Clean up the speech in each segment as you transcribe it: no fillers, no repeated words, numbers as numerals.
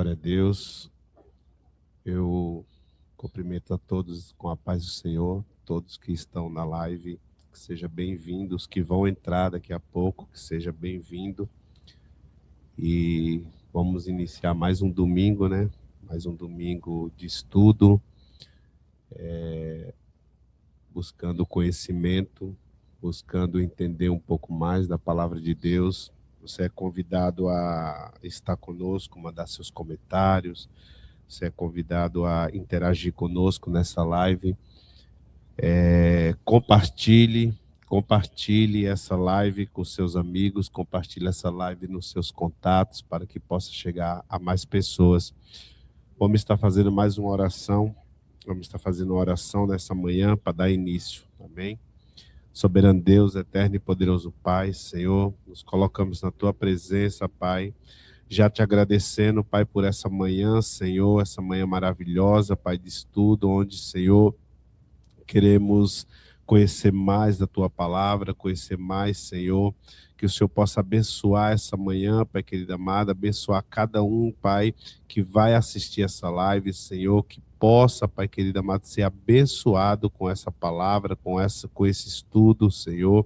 Glória a Deus. Eu cumprimento a todos com a paz do Senhor, todos que estão na live, que sejam bem-vindos, que vão entrar daqui a pouco, que seja bem-vindo. E vamos iniciar mais um domingo, né? Mais um domingo de estudo, buscando conhecimento, buscando entender um pouco mais da palavra de Deus. Você é convidado a estar conosco, mandar seus comentários. Você é convidado a interagir conosco nessa live. Compartilhe essa live com seus amigos, compartilhe essa live nos seus contatos para que possa chegar a mais pessoas. Vamos estar fazendo mais uma oração. Vamos estar fazendo uma oração nessa manhã para dar início. Amém? Soberano Deus, eterno e poderoso Pai, Senhor, nos colocamos na Tua presença, Pai, já te agradecendo, Pai, por essa manhã, Senhor, essa manhã maravilhosa, Pai, de estudo, onde, Senhor, queremos conhecer mais da Tua palavra, conhecer mais, Senhor, que o Senhor possa abençoar essa manhã, Pai querido amado, abençoar cada um, Pai, que vai assistir essa live, Senhor, que possa, Pai querido amado, ser abençoado com essa palavra, com esse estudo, Senhor,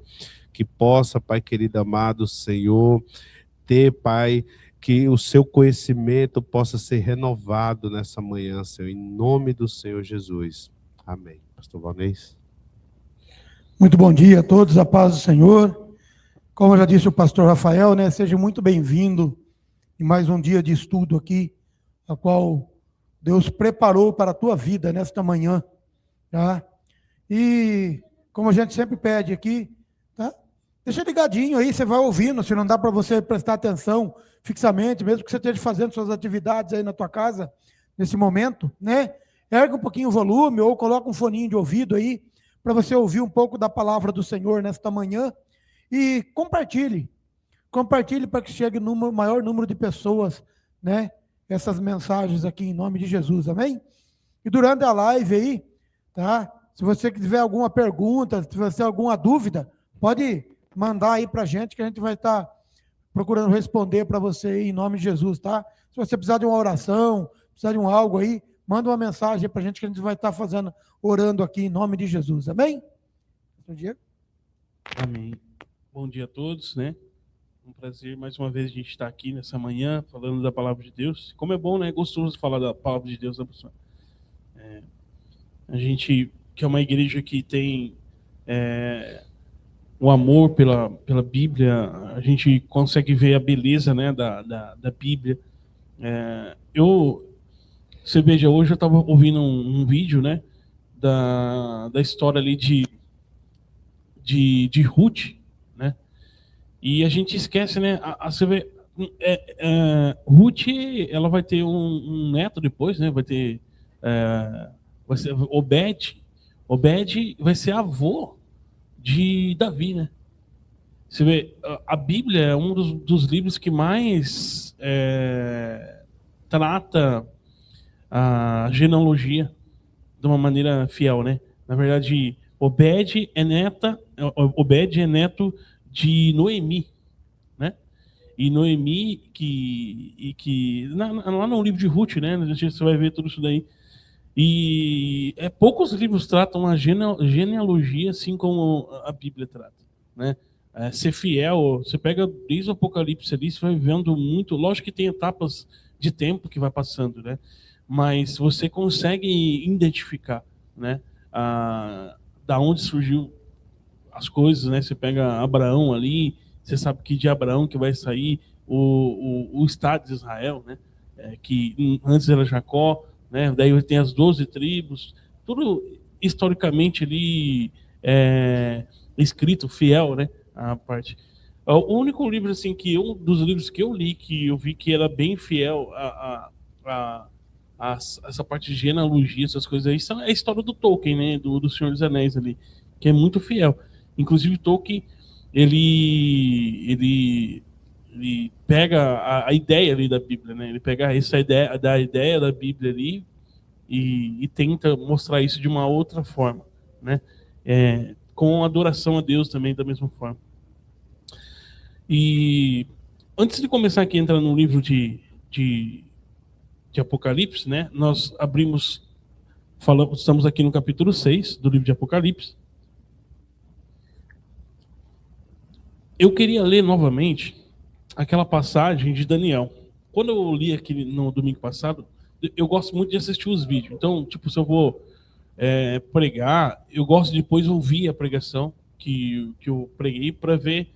que possa, Pai querido amado, Senhor, ter, Pai, que o seu conhecimento possa ser renovado nessa manhã, Senhor, em nome do Senhor Jesus. Amém. Pastor Valnês. Muito bom dia a todos, a paz do Senhor. Como já disse o pastor Rafael, né, seja muito bem-vindo em mais um dia de estudo aqui, a qual Deus preparou para a tua vida nesta manhã, tá? E como a gente sempre pede aqui, tá? Deixa ligadinho aí, você vai ouvindo, se não dá para você prestar atenção fixamente, mesmo que você esteja fazendo suas atividades aí na tua casa, nesse momento, né? Erga um pouquinho o volume ou coloca um foninho de ouvido aí, para você ouvir um pouco da palavra do Senhor nesta manhã e compartilhe para que chegue no maior número de pessoas, né? Essas mensagens aqui em nome de Jesus, amém? E durante a live aí, tá? Se você tiver alguma pergunta, se você tiver alguma dúvida, pode mandar aí para a gente que a gente vai estar procurando responder para você aí, em nome de Jesus, tá? Se você precisar de uma oração, precisar de um algo aí, manda uma mensagem para a gente que a gente vai estar fazendo, orando aqui em nome de Jesus, amém? Bom dia. Amém. Bom dia a todos, né? Um prazer mais uma vez a gente estar aqui nessa manhã falando da palavra de Deus. Como é bom, né? É gostoso falar da palavra de Deus, né, pessoal? A gente, que é uma igreja que tem o amor pela Bíblia, a gente consegue ver a beleza, né, da Bíblia. Você veja, hoje eu estava ouvindo um vídeo, né, da história ali de Ruth, né? E a gente esquece, né? Você vê, Ruth, ela vai ter um neto depois, né? Vai ser Obed. Obed vai ser avô de Davi, né? Você vê, a Bíblia é um dos livros que mais trata a genealogia de uma maneira fiel, né? Na verdade, Obed é neto de Noemi, né? E Noemi lá no livro de Ruth, né? Você vai ver tudo isso daí. E poucos livros tratam a genealogia assim como a Bíblia trata, né? Ser fiel, você pega desde o Apocalipse ali, você vai vendo muito. Lógico que tem etapas de tempo que vai passando, né? Mas você consegue identificar, né? Da onde surgiu as coisas, né? Você pega Abraão ali, você sabe que de Abraão que vai sair o Estado de Israel, né? Que antes era Jacó, né? Daí tem as 12 tribos, tudo historicamente ali escrito, fiel, né? A parte. O único livro assim um dos livros que eu li que eu vi que era bem fiel a essa parte de genealogia, essas coisas aí, é a história do Tolkien, né? Do Senhor dos Anéis ali, que é muito fiel. Inclusive Tolkien, ele pega a ideia ali da Bíblia, né? Ele pega essa ideia da Bíblia ali e tenta mostrar isso de uma outra forma, né? Com adoração a Deus também da mesma forma. E antes de começar aqui a entrar no livro de de Apocalipse, né? Nós estamos aqui no capítulo 6 do livro de Apocalipse. Eu queria ler novamente aquela passagem de Daniel. Quando eu li aqui no domingo passado, eu gosto muito de assistir os vídeos. Então, tipo, se eu vou pregar, eu gosto de depois ouvir a pregação que eu preguei para ver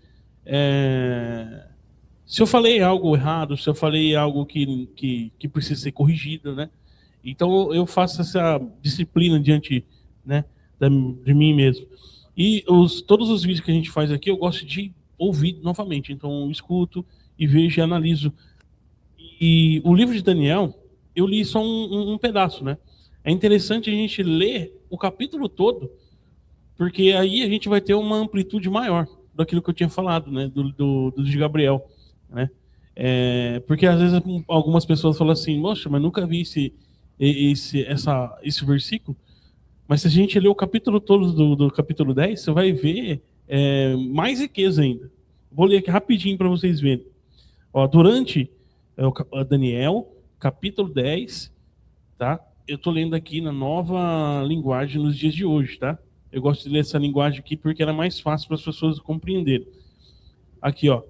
se eu falei algo errado, se eu falei algo que precisa ser corrigido, né? Então eu faço essa disciplina diante, né, de mim mesmo. E todos os vídeos que a gente faz aqui, eu gosto de ouvir novamente. Então eu escuto e vejo e analiso. E o livro de Daniel, eu li só um pedaço, né? É interessante a gente ler o capítulo todo, porque aí a gente vai ter uma amplitude maior daquilo que eu tinha falado, né? Do de Gabriel, né? Porque às vezes algumas pessoas falam assim, poxa, mas nunca vi esse versículo. Mas se a gente ler o capítulo todo do capítulo 10, você vai ver mais riqueza ainda. Vou ler aqui rapidinho para vocês verem. Ó, durante Daniel, capítulo 10, tá? Eu estou lendo aqui na nova linguagem nos dias de hoje, tá? Eu gosto de ler essa linguagem aqui porque ela é mais fácil para as pessoas compreenderem. Aqui, ó.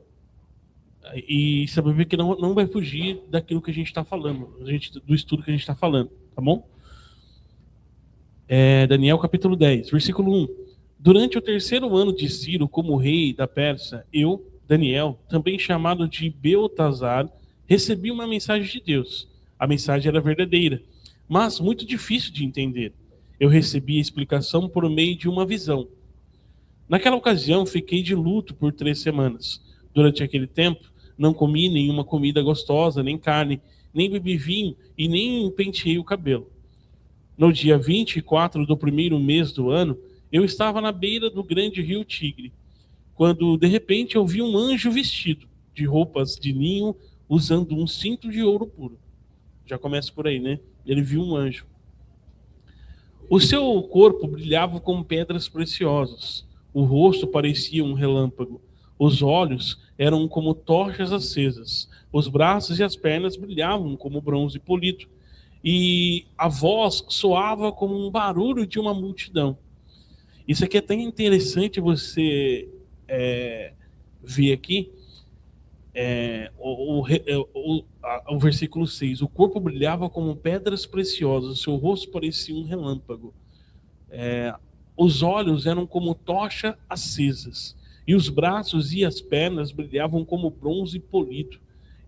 E você vai ver que não vai fugir daquilo que a gente está falando, do estudo que a gente está falando, tá bom? Daniel capítulo 10, versículo 1. Durante o 3º ano de Ciro como rei da Pérsia, eu, Daniel, também chamado de Beltazar, recebi uma mensagem de Deus. A mensagem era verdadeira, mas muito difícil de entender. Eu recebi a explicação por meio de uma visão. Naquela ocasião, fiquei de luto por 3 semanas. Durante aquele tempo, não comi nenhuma comida gostosa, nem carne, nem bebi vinho e nem penteei o cabelo. No dia 24 do 1º mês do ano, eu estava na beira do grande rio Tigre, quando, de repente, eu vi um anjo vestido de roupas de linho, usando um cinto de ouro puro. Já começa por aí, né? Ele viu um anjo. O seu corpo brilhava como pedras preciosas. O rosto parecia um relâmpago. Os olhos eram como tochas acesas. Os braços e as pernas brilhavam como bronze polido. E a voz soava como um barulho de uma multidão. Isso aqui é tão interessante você ver aqui. O versículo 6. O corpo brilhava como pedras preciosas. O seu rosto parecia um relâmpago. Os olhos eram como tocha acesas. E os braços e as pernas brilhavam como bronze polido.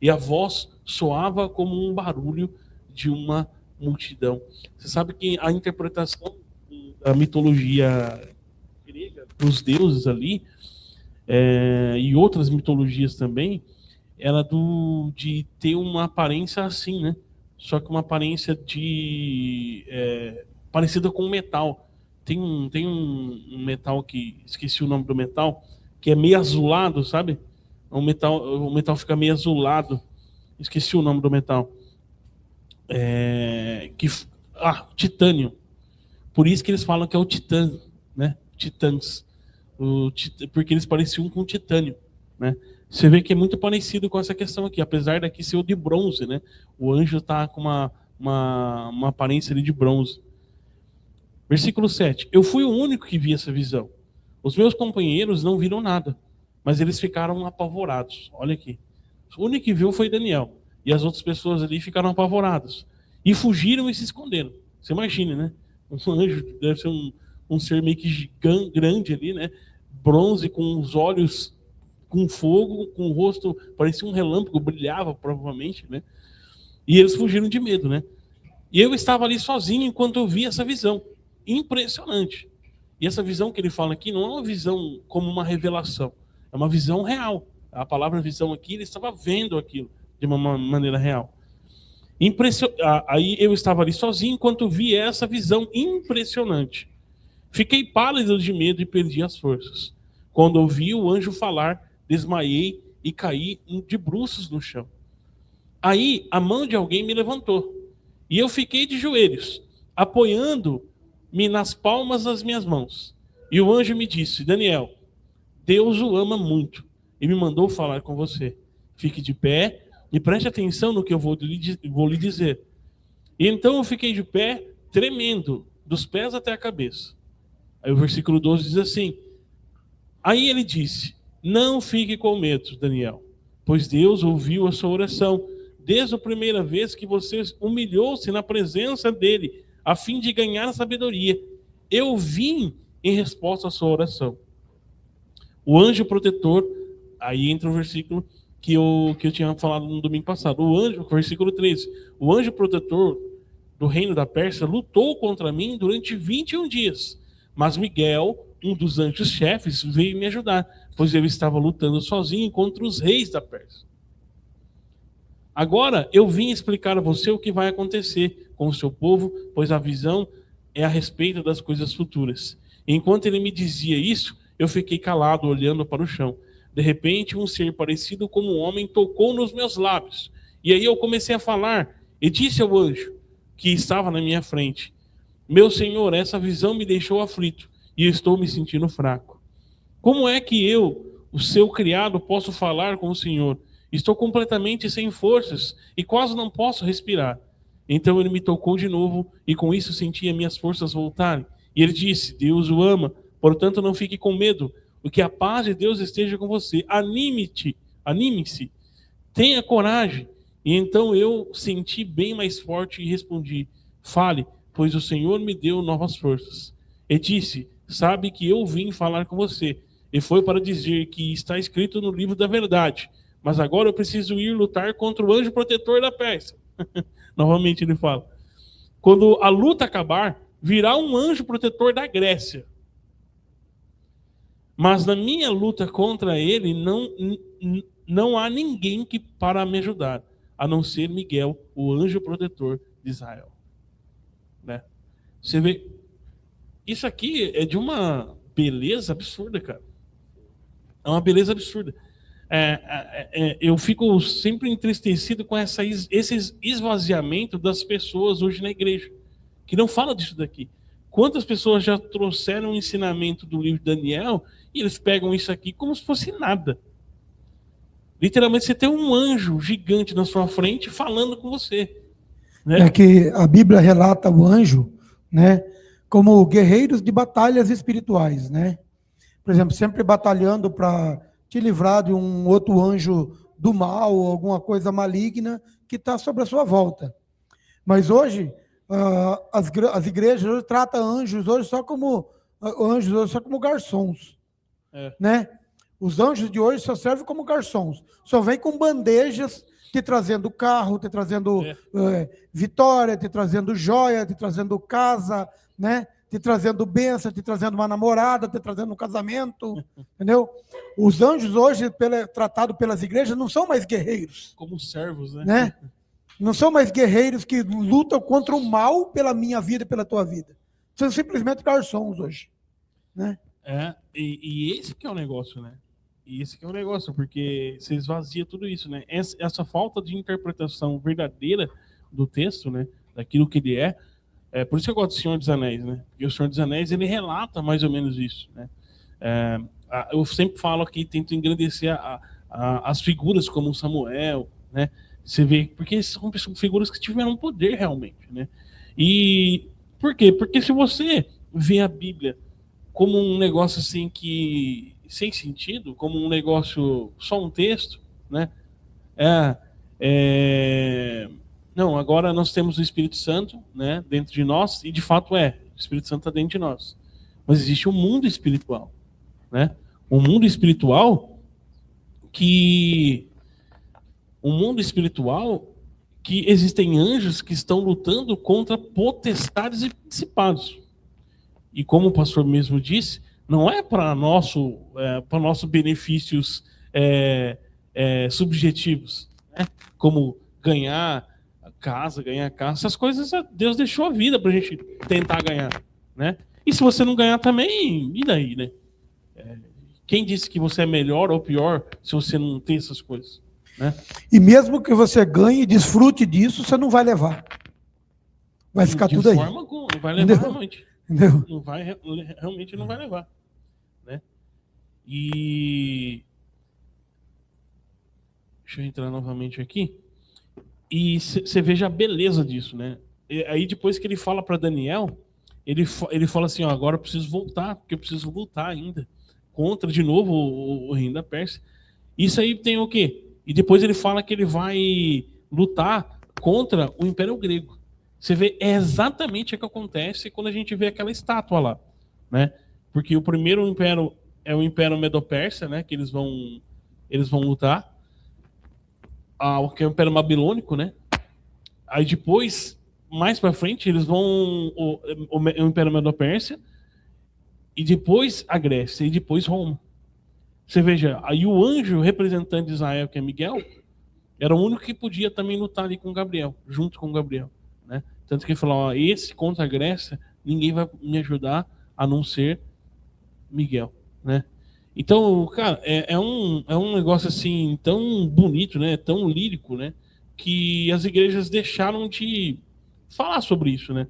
E a voz soava como um barulho de uma multidão. Você sabe que a interpretação da mitologia grega, dos deuses ali, e outras mitologias também, era de ter uma aparência assim, né? Só que uma aparência parecida com metal. Tem um metal que, esqueci o nome do metal, que é meio azulado, sabe? O metal fica meio azulado. Esqueci o nome do metal. Titânio. Por isso que eles falam que é o titã, né? Titãs. Porque eles pareciam com titânio, né? Você vê que é muito parecido com essa questão aqui, apesar daqui ser o de bronze, né? O anjo está com uma aparência ali de bronze. Versículo 7. Eu fui o único que vi essa visão. Os meus companheiros não viram nada, mas eles ficaram apavorados. Olha aqui. O único que viu foi Daniel. E as outras pessoas ali ficaram apavoradas. E fugiram e se esconderam. Você imagina, né? Um anjo deve ser um ser meio que grande ali, né? Bronze, com os olhos com fogo, com o rosto, parecia um relâmpago, brilhava provavelmente, né? E eles fugiram de medo, né? E eu estava ali sozinho enquanto eu vi essa visão. Impressionante. E essa visão que ele fala aqui não é uma visão como uma revelação. É uma visão real. A palavra visão aqui, ele estava vendo aquilo de uma maneira real. Aí eu estava ali sozinho enquanto vi essa visão impressionante. Fiquei pálido de medo e perdi as forças. Quando ouvi o anjo falar, desmaiei e caí de bruços no chão. Aí a mão de alguém me levantou e eu fiquei de joelhos, apoiando-me nas palmas das minhas mãos. E o anjo me disse: Daniel, Deus o ama muito e me mandou falar com você. Fique de pé e preste atenção no que eu vou lhe dizer. E então eu fiquei de pé, tremendo, dos pés até a cabeça. Aí o versículo 12 diz assim: aí ele disse: não fique com medo, Daniel, pois Deus ouviu a sua oração, desde a primeira vez que você humilhou-se na presença dele, a fim de ganhar sabedoria. Eu vim em resposta à sua oração. O anjo protetor, aí entra o versículo que eu tinha falado no domingo passado. O anjo, versículo 13. O anjo protetor do reino da Pérsia lutou contra mim durante 21 dias. Mas Miguel, um dos anjos chefes, veio me ajudar, pois eu estava lutando sozinho contra os reis da Pérsia. Agora eu vim explicar a você o que vai acontecer com o seu povo, pois a visão é a respeito das coisas futuras. Enquanto ele me dizia isso, eu fiquei calado, olhando para o chão. De repente, um ser parecido como um homem tocou nos meus lábios. E aí eu comecei a falar e disse ao anjo que estava na minha frente: meu senhor, essa visão me deixou aflito e estou me sentindo fraco. Como é que eu, o seu criado, posso falar com o senhor? Estou completamente sem forças e quase não posso respirar. Então ele me tocou de novo e com isso senti as minhas forças voltarem. E ele disse: Deus o ama, portanto não fique com medo. O que a paz de Deus esteja com você. Anime-se, tenha coragem. E então eu senti bem mais forte e respondi: fale, pois o Senhor me deu novas forças. E disse: sabe que eu vim falar com você. E foi para dizer que está escrito no livro da verdade. Mas agora eu preciso ir lutar contra o anjo protetor da Pérsia. Novamente ele fala: quando a luta acabar, virá um anjo protetor da Grécia. Mas na minha luta contra ele não há ninguém para me ajudar, a não ser Miguel, o anjo protetor de Israel. Né? Você vê, isso aqui é de uma beleza absurda, cara. É uma beleza absurda. Eu fico sempre entristecido com esse esvaziamento das pessoas hoje na igreja, que não fala disso daqui. Quantas pessoas já trouxeram o ensinamento do livro de Daniel e eles pegam isso aqui como se fosse nada. Literalmente você tem um anjo gigante na sua frente falando com você. Né? É que a Bíblia relata o anjo, né, como guerreiros de batalhas espirituais, né? Por exemplo, sempre batalhando para te livrar de um outro anjo do mal, ou alguma coisa maligna que está sobre a sua volta. Mas hoje, as igrejas hoje tratam anjos hoje só como garçons. Né? Os anjos de hoje só servem como garçons. Só vem com bandejas, te trazendo carro, te trazendo vitória, te trazendo joia, te trazendo casa, né? Te trazendo bênção, te trazendo uma namorada, te trazendo um casamento, entendeu? Os anjos hoje, tratados pelas igrejas, não são mais guerreiros. Como servos, né? Não são mais guerreiros que lutam contra o mal pela minha vida e pela tua vida. São simplesmente garçons hoje. Né? E esse que é o negócio, né? E esse que é o negócio, porque você esvazia tudo isso, né? Essa falta de interpretação verdadeira do texto, né? Daquilo que ele é. Por isso que eu gosto do Senhor dos Anéis, né? Porque o Senhor dos Anéis, ele relata mais ou menos isso, né? Eu sempre falo aqui, tento engrandecer as figuras como Samuel, né? Você vê, porque são figuras que tiveram poder realmente, né? E por quê? Porque se você vê a Bíblia como um negócio assim que sem sentido, como um negócio só um texto, né? Não, agora nós temos o Espírito Santo, né, dentro de nós, e de fato o Espírito Santo está dentro de nós. Mas existe um mundo espiritual, né? Um mundo espiritual que existem anjos que estão lutando contra potestades e principados. E como o pastor mesmo disse, não é para nossos benefícios subjetivos, né? Como ganhar casa, essas coisas Deus deixou a vida para a gente tentar ganhar, né? E se você não ganhar também, e daí, né? Quem disse que você é melhor ou pior se você não tem essas coisas, né? E mesmo que você ganhe e desfrute disso, você não vai levar. Vai ficar tudo aí. De forma alguma, não vai levar realmente. Entendeu? Realmente não vai levar, né? E deixa eu entrar novamente aqui. E você veja a beleza disso, né? Aí depois que ele fala para Daniel, ele fala assim, ó, agora eu preciso voltar, porque eu preciso lutar ainda contra, de novo, o reino da Pérsia. Isso aí tem o quê? E depois ele fala que ele vai lutar contra o Império Grego. Você vê, é exatamente o que acontece quando a gente vê aquela estátua lá, né? Porque o primeiro império é o Império Medo-Persa, né? Que eles vão lutar. Que é o Império Babilônico, né? Aí depois, mais para frente, eles vão o Império Medo-Persa e depois a Grécia e depois Roma. Você veja, aí o anjo representante de Israel, que é Miguel, era o único que podia também lutar ali com Gabriel, junto com Gabriel, né? Tanto que ele falou, ó, esse contra a Grécia, ninguém vai me ajudar a não ser Miguel, né? Então, cara, é um negócio assim tão bonito, né? Tão lírico, né? Que as igrejas deixaram de falar sobre isso, né?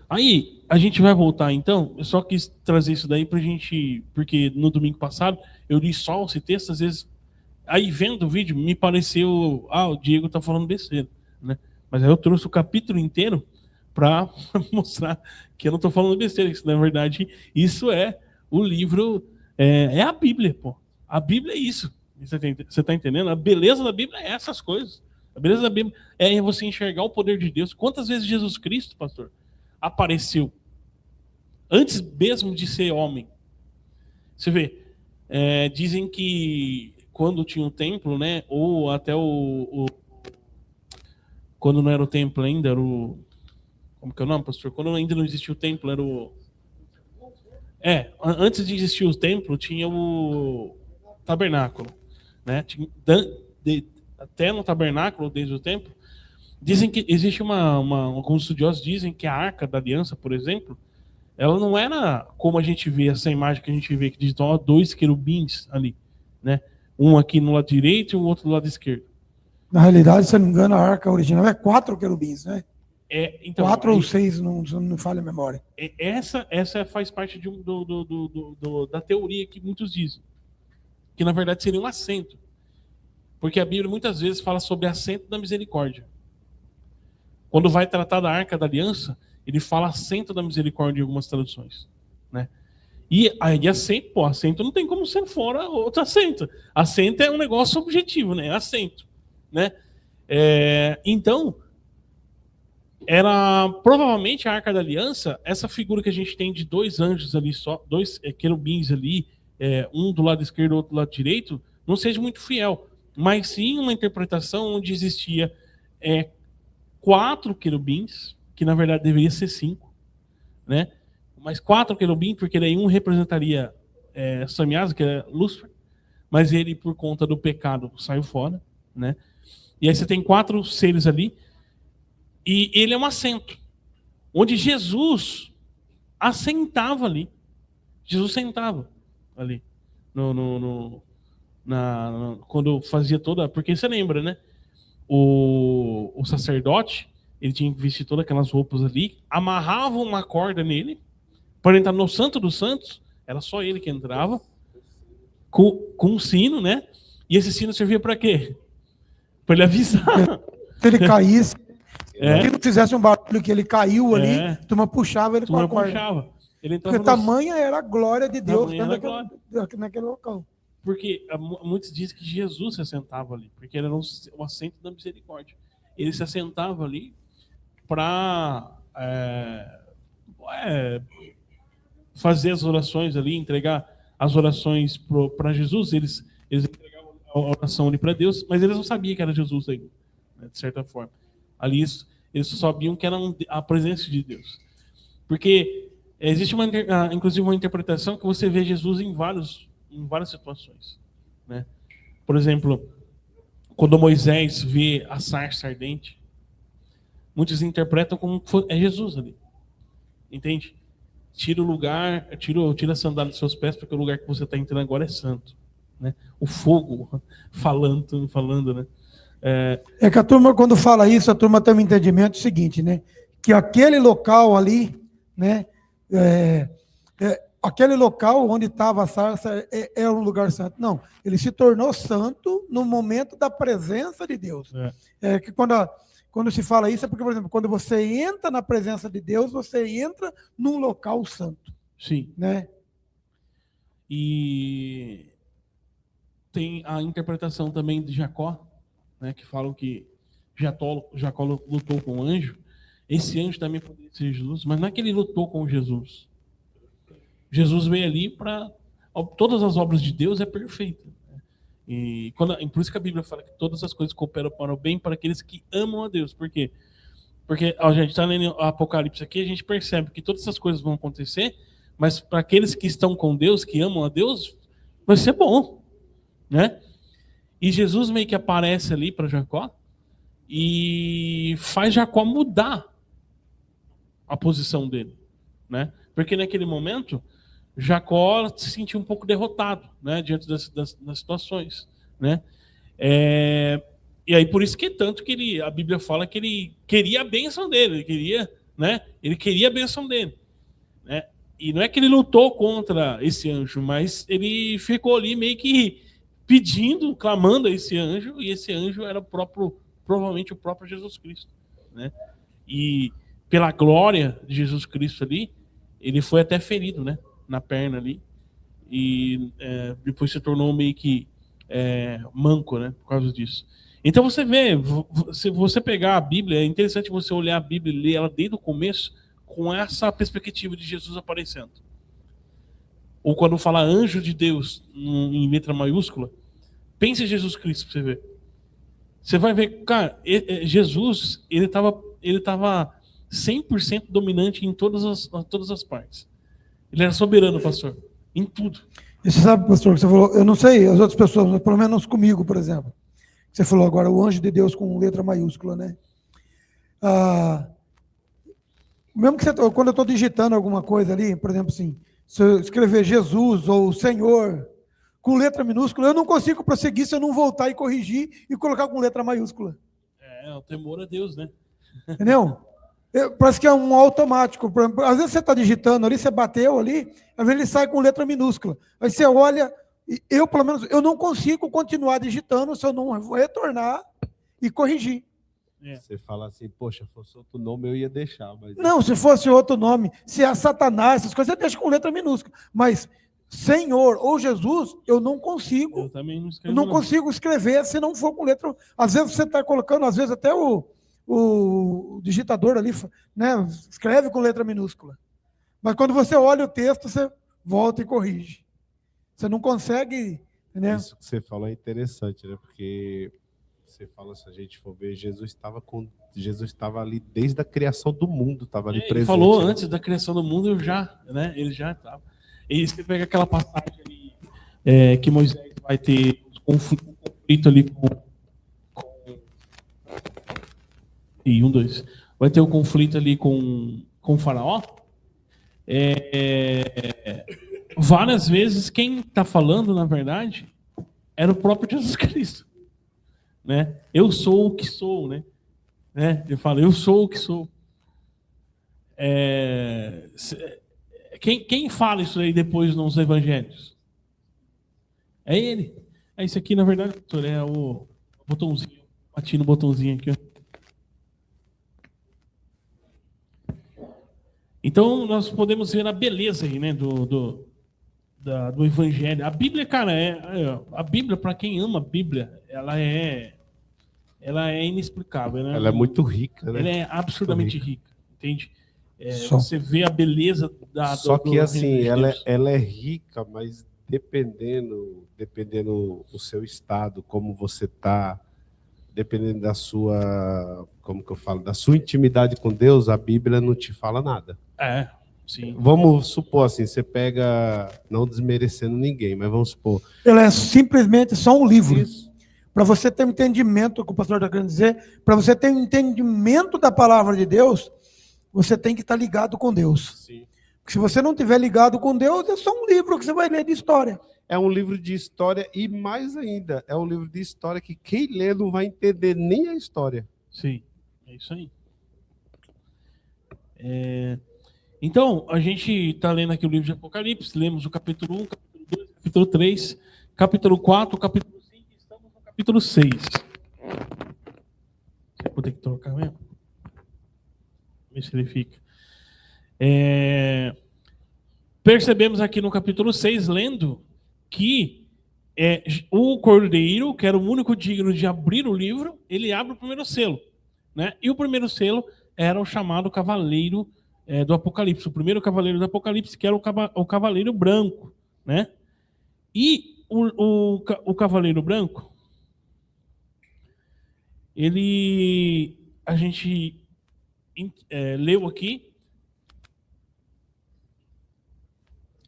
Aí, a gente vai voltar então. Eu só quis trazer isso daí pra gente, porque no domingo passado eu li só esse texto, às vezes, aí vendo o vídeo, me pareceu, o Diego tá falando besteira, né? Mas aí eu trouxe o capítulo inteiro para mostrar que eu não estou falando besteira, que na verdade isso é o livro, é a Bíblia, pô. A Bíblia é isso. Você está entendendo? A beleza da Bíblia é essas coisas. A beleza da Bíblia é você enxergar o poder de Deus. Quantas vezes Jesus Cristo, pastor, apareceu antes mesmo de ser homem? Você vê, dizem que quando tinha o templo, né, ou até quando não era o templo ainda, era o... Como que é o nome, pastor? Quando ainda não existia o templo, era o... antes de existir o templo, tinha o tabernáculo, né? Até no tabernáculo, desde o templo, dizem que existe alguns estudiosos dizem que a Arca da Aliança, por exemplo, ela não era como a gente vê, essa imagem que a gente vê, que diz, ó, 2 querubins ali, né? Um aqui no lado direito e o outro do lado esquerdo. Na realidade, se eu não me engano, a arca original é 4 querubins, né? Então, 4 ou 6, não falha a memória. Essa faz parte da teoria que muitos dizem. Que na verdade seria um assento. Porque a Bíblia muitas vezes fala sobre assento da misericórdia. Quando vai tratar da Arca da Aliança, ele fala assento da misericórdia em algumas traduções, né? E aí assento, assento não tem como ser fora outro assento. Assento é um negócio objetivo, né? Assento, né? Então, era provavelmente a Arca da Aliança, essa figura que a gente tem de 2 anjos ali, só 2 querubins ali, um do lado esquerdo e outro do lado direito, não seja muito fiel, mas sim uma interpretação onde existia 4 querubins, que na verdade deveria ser 5, né? Mas 4 querubins, porque daí um representaria Samiasa, que é Lúcifer, mas ele, por conta do pecado, saiu fora, né? E aí você tem 4 seres ali, e ele é um assento, onde Jesus assentava ali. Jesus sentava ali, quando fazia toda... Porque você lembra, né? O sacerdote, ele tinha que vestir todas aquelas roupas ali, amarrava uma corda nele, para entrar no Santo dos Santos, era só ele que entrava, com um sino, né? E esse sino servia para quê? Para ele avisar. Se ele caísse, se não fizesse um barulho que ele caiu ali, a turma puxava ele com a corda. Puxava. Porque tamanha era a glória de Deus naquele local. Porque muitos dizem que Jesus se assentava ali, porque ele era o assento da misericórdia. Ele se assentava ali para fazer as orações ali, entregar as orações para Jesus. Eles entregavam a oração ali para Deus, mas eles não sabiam que era Jesus aí, né, de certa forma. Ali eles só sabiam que era a presença de Deus. Porque existe inclusive uma interpretação que você vê Jesus em várias situações, né? Por exemplo, quando Moisés vê a sarça ardente, muitos interpretam como é Jesus ali, entende? Tira o lugar, tira a sandália dos seus pés, porque o lugar que você está entrando agora é santo, né? O fogo falando, né? É que a turma, quando fala isso, a turma tem um entendimento seguinte, né? Que aquele local ali, né? Aquele local onde estava a sarça é um lugar santo. Não, ele se tornou santo no momento da presença de Deus. Que quando quando se fala isso, é porque, por exemplo, quando você entra na presença de Deus, você entra num local santo. Sim. Né? E tem a interpretação também de Jacó, né, que falam que Jacó lutou com o anjo. Esse anjo também poderia ser Jesus, mas não é que ele lutou com Jesus. Jesus veio ali para... Todas as obras de Deus é perfeita. E por isso que a Bíblia fala que todas as coisas cooperam para o bem para aqueles que amam a Deus. Por quê? Porque a gente está lendo o Apocalipse aqui, a gente percebe que todas essas coisas vão acontecer, mas para aqueles que estão com Deus, que amam a Deus, vai ser bom, né? E Jesus meio que aparece ali para Jacó e faz Jacó mudar a posição dele, né? Porque naquele momento Jacó se sentiu um pouco derrotado, né, diante das situações, né? E aí por isso que tanto que a Bíblia fala que ele queria a bênção dele, ele queria a bênção dele, né? E não é que ele lutou contra esse anjo, mas ele ficou ali meio que pedindo, clamando a esse anjo, e esse anjo era provavelmente o próprio Jesus Cristo, né? E pela glória de Jesus Cristo ali, ele foi até ferido, né, na perna ali, e depois se tornou meio que manco, né, por causa disso. Então você vê, se você pegar a Bíblia, é interessante você olhar a Bíblia e ler ela desde o começo com essa perspectiva de Jesus aparecendo. Ou quando fala anjo de Deus em letra maiúscula, pense em Jesus Cristo para você ver. Você vai ver, cara, Jesus, ele estava 100% dominante em todas as partes. Ele era soberano, pastor, em tudo. E você sabe, pastor, que você falou, eu não sei as outras pessoas, mas pelo menos comigo, por exemplo. Você falou agora o anjo de Deus com letra maiúscula, né? Mesmo que quando eu estou digitando alguma coisa ali, por exemplo, assim, se eu escrever Jesus ou Senhor com letra minúscula, eu não consigo prosseguir se eu não voltar e corrigir e colocar com letra maiúscula. O temor a Deus, né? Entendeu? Parece que é um automático. Às vezes você está digitando ali, você bateu ali, às vezes ele sai com letra minúscula. Aí você olha, eu pelo menos, eu não consigo continuar digitando se eu não retornar e corrigir. Você fala assim, poxa, se fosse outro nome eu ia deixar. Mas... Não, se fosse outro nome, se é Satanás, essas coisas, você deixa com letra minúscula. Mas Senhor ou Jesus, eu não consigo. Eu também não escrevo. Eu não consigo escrever se não for com letra. Às vezes você está colocando, às vezes até o digitador ali, né, escreve com letra minúscula. Mas quando você olha o texto, você volta e corrige. Você não consegue, né? Isso que você falou é interessante, né? Porque você fala, se a gente for ver, Jesus estava ali desde a criação do mundo, estava ali presente. Ele falou, né? antes da criação do mundo, ele já estava. E você pega aquela passagem ali, que Moisés vai ter um conflito ali vai ter um conflito ali com o faraó. Várias vezes quem está falando, na verdade, era o próprio Jesus Cristo, né? Eu sou o que sou, né? Ele fala, eu sou o que sou. Quem fala isso aí depois nos evangelhos? É ele. Isso aqui, na verdade, doutor, é o botãozinho. Bati no botãozinho aqui, ó. Então, nós podemos ver a beleza aí, né, do evangelho. A Bíblia, cara, a Bíblia, para quem ama a Bíblia, ela é inexplicável, né? Ela é muito rica, né? Ela é absurdamente rica, entende? Você vê a beleza Só que assim, ela é rica, mas dependendo do seu estado, como você está, dependendo da sua, como que eu falo, da sua intimidade com Deus, a Bíblia não te fala nada. Sim. Vamos supor assim, você pega, não desmerecendo ninguém, mas vamos supor. Ela é simplesmente só um livro. Isso. Para você ter um entendimento, o que o pastor está querendo dizer, para você ter um entendimento da palavra de Deus, você tem que estar ligado com Deus. Sim. Porque se você não estiver ligado com Deus, é só um livro que você vai ler de história. É um livro de história e, mais ainda, é um livro de história que quem lê não vai entender nem a história. Sim, é isso aí. Então, a gente está lendo aqui o livro de Apocalipse, lemos o capítulo 1, capítulo 2, capítulo 3, capítulo 4, capítulo 5 e estamos no capítulo 6. ter que trocar mesmo. Ver se ele fica. Percebemos aqui no capítulo 6, lendo, que o cordeiro, que era o único digno de abrir o livro, ele abre o primeiro selo, né? E o primeiro selo era o chamado cavaleiro do Apocalipse, o primeiro cavaleiro do Apocalipse, que era o cavaleiro branco, né? E o cavaleiro branco, a gente leu aqui,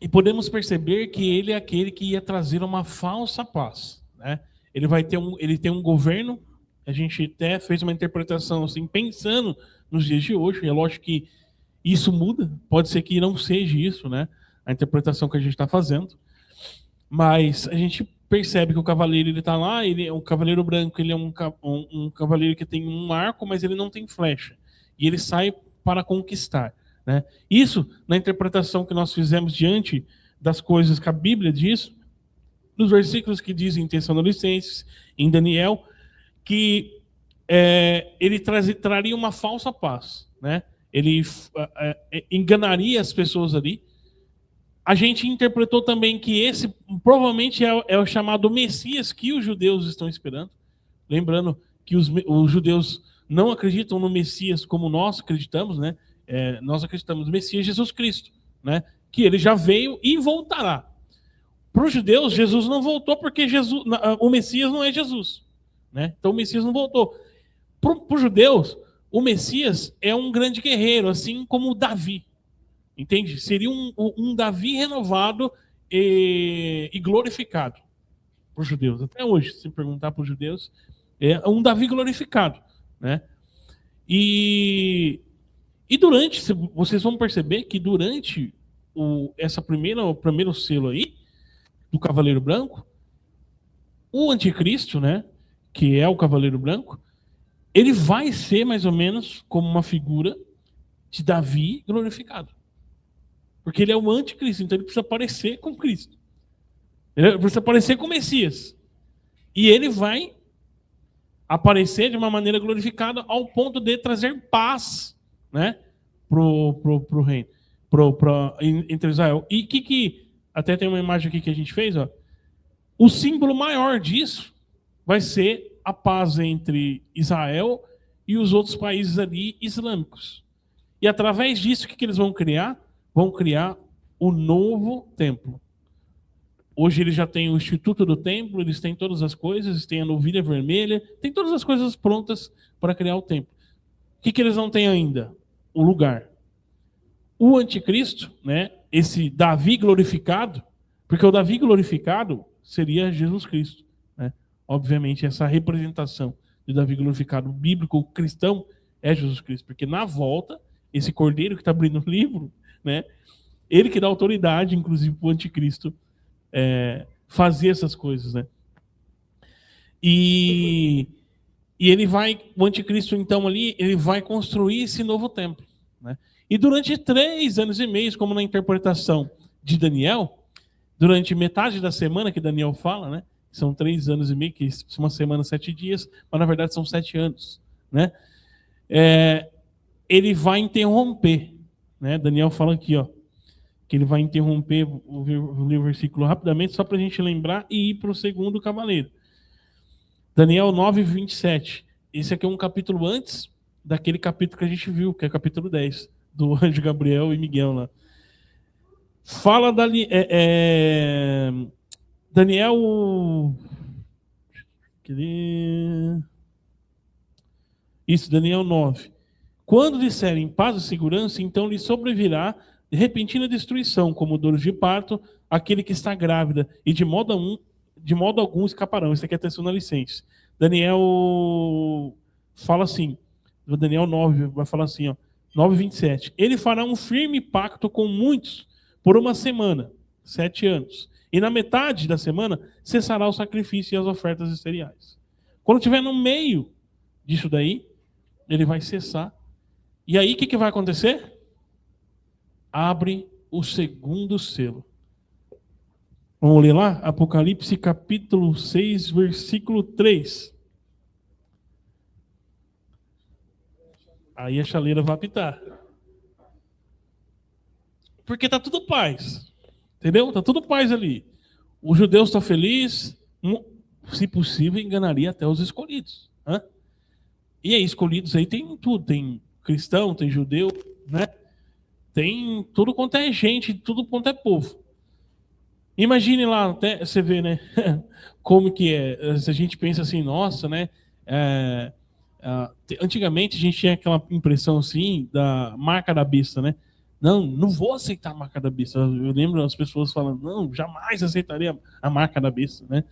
e podemos perceber que ele é aquele que ia trazer uma falsa paz, né? Ele tem um governo. A gente até fez uma interpretação assim, pensando nos dias de hoje. É lógico que isso muda. Pode ser que não seja isso, né? A interpretação que a gente está fazendo. Mas a gente percebe que o cavaleiro ele está lá. O cavaleiro branco ele é um cavaleiro que tem um arco, mas ele não tem flecha. E ele sai para conquistar. Né? Isso, na interpretação que nós fizemos diante das coisas que a Bíblia diz, nos versículos que dizem em Tessalonicenses, em Daniel, que ele traria uma falsa paz. Né? Ele enganaria as pessoas ali. A gente interpretou também que esse provavelmente é o chamado Messias que os judeus estão esperando. Lembrando que os judeus não acreditam no Messias como nós acreditamos, né? Nós acreditamos no Messias Jesus Cristo, né? Que ele já veio e voltará. Para os judeus, Jesus não voltou porque o Messias não é Jesus, né? Então o Messias não voltou. Para os judeus, o Messias é um grande guerreiro, assim como Davi, entende? Seria um Davi renovado e glorificado para os judeus. Até hoje, se perguntar para os judeus, é um Davi glorificado, né? E vocês vão perceber que durante o primeiro selo aí, do Cavaleiro Branco, o anticristo, né, que é o Cavaleiro Branco, ele vai ser mais ou menos como uma figura de Davi glorificado. Porque ele é o anticristo, então ele precisa parecer com Cristo. Ele precisa parecer com o Messias. E ele vai aparecer de uma maneira glorificada ao ponto de trazer paz, né, pro reino, entre Israel. E que até tem uma imagem aqui que a gente fez, ó. O símbolo maior disso vai ser a paz entre Israel e os outros países ali islâmicos. E através disso, o que eles vão criar? Vão criar o novo templo. Hoje eles já têm o Instituto do Templo, eles têm todas as coisas, têm a novilha vermelha, tem todas as coisas prontas para criar o templo. O que eles não têm ainda? O lugar. O anticristo, né, esse Davi glorificado, porque o Davi glorificado seria Jesus Cristo. Né? Obviamente, essa representação de Davi glorificado bíblico cristão é Jesus Cristo, porque na volta, esse cordeiro que está abrindo o livro, né, ele que dá autoridade, inclusive, para o anticristo fazer essas coisas, né? E o anticristo, então, ali, ele vai construir esse novo templo, né? E durante 3 anos e meio, como na interpretação de Daniel, durante metade da semana que Daniel fala, né? São 3 anos e meio, que uma semana, 7 dias, mas na verdade são 7 anos, né? Ele vai interromper, né? Daniel fala aqui, ó, que ele vai interromper, vou ler o versículo rapidamente, só para a gente lembrar e ir para o segundo cavaleiro. Daniel 9, 27. Esse aqui é um capítulo antes daquele capítulo que a gente viu, que é o capítulo 10, do anjo Gabriel e Miguel lá. Fala dali, Daniel... Isso, Daniel 9. Quando disserem paz e segurança, então lhe sobrevirá de repentina destruição, como dores de parto, aquele que está grávida, e de modo algum escaparão. Isso aqui é Tessalonicenses. Daniel fala assim, Daniel 9 vai falar assim, ó, 9:27. Ele fará um firme pacto com muitos por uma semana, 7 anos. E na metade da semana cessará o sacrifício e as ofertas de cereais. Quando estiver no meio disso daí, ele vai cessar. E aí o que vai acontecer? Abre o segundo selo. Vamos ler lá? Apocalipse capítulo 6, versículo 3. aí a chaleira vai apitar. Porque tá tudo paz. Entendeu? Tá tudo paz ali. Os judeus estão felizes, se possível, enganaria até os escolhidos. Né? E aí, escolhidos aí tem tudo. Tem cristão, tem judeu, né? Tem tudo quanto é gente, tudo quanto é povo. Imagine lá, até você vê, né? Como que é. Se a gente pensa assim, nossa, né? Antigamente a gente tinha aquela impressão assim da marca da besta, né? Não vou aceitar a marca da besta. Eu lembro as pessoas falando, não, jamais aceitaria a marca da besta, né?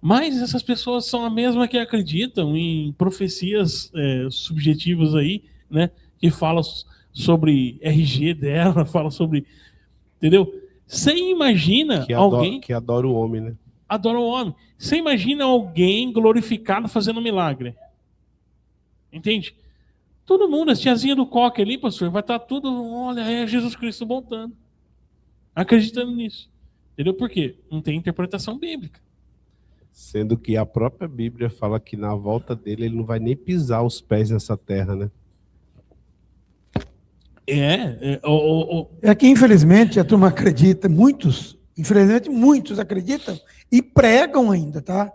Mas essas pessoas são a mesma que acreditam em profecias subjetivas aí, né? Que falam sobre RG dela, falam sobre... Entendeu? Você imagina alguém... Que adora o homem, né? Adora o homem. Você imagina alguém glorificado fazendo milagre. Entende? Todo mundo, as tiazinhas do coque ali, pastor, vai estar tudo, olha, é Jesus Cristo voltando. Acreditando nisso. Entendeu? Por quê? Não tem interpretação bíblica. Sendo que a própria Bíblia fala que na volta dele ele não vai nem pisar os pés nessa terra, né? É que, infelizmente, a turma acredita, infelizmente, muitos acreditam e pregam ainda, tá?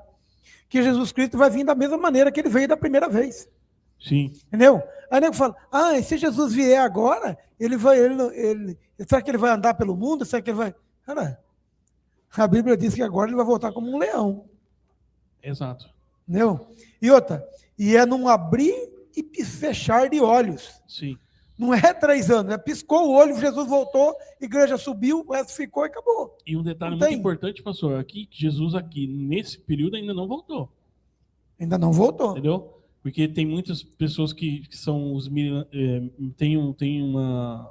Que Jesus Cristo vai vir da mesma maneira que ele veio da primeira vez. Sim. Entendeu? Aí nego fala, se Jesus vier agora, será que ele vai andar pelo mundo? Será que ele vai... Cara, a Bíblia diz que agora ele vai voltar como um leão. Exato. Entendeu? E outra, e é num abrir e fechar de olhos. Sim. Não é 3 anos, piscou o olho, Jesus voltou, a igreja subiu, o resto ficou e acabou. E um detalhe muito importante, pastor, aqui, que Jesus aqui, nesse período, ainda não voltou. Ainda não voltou. Entendeu? Porque tem muitas pessoas que são os... tem uma...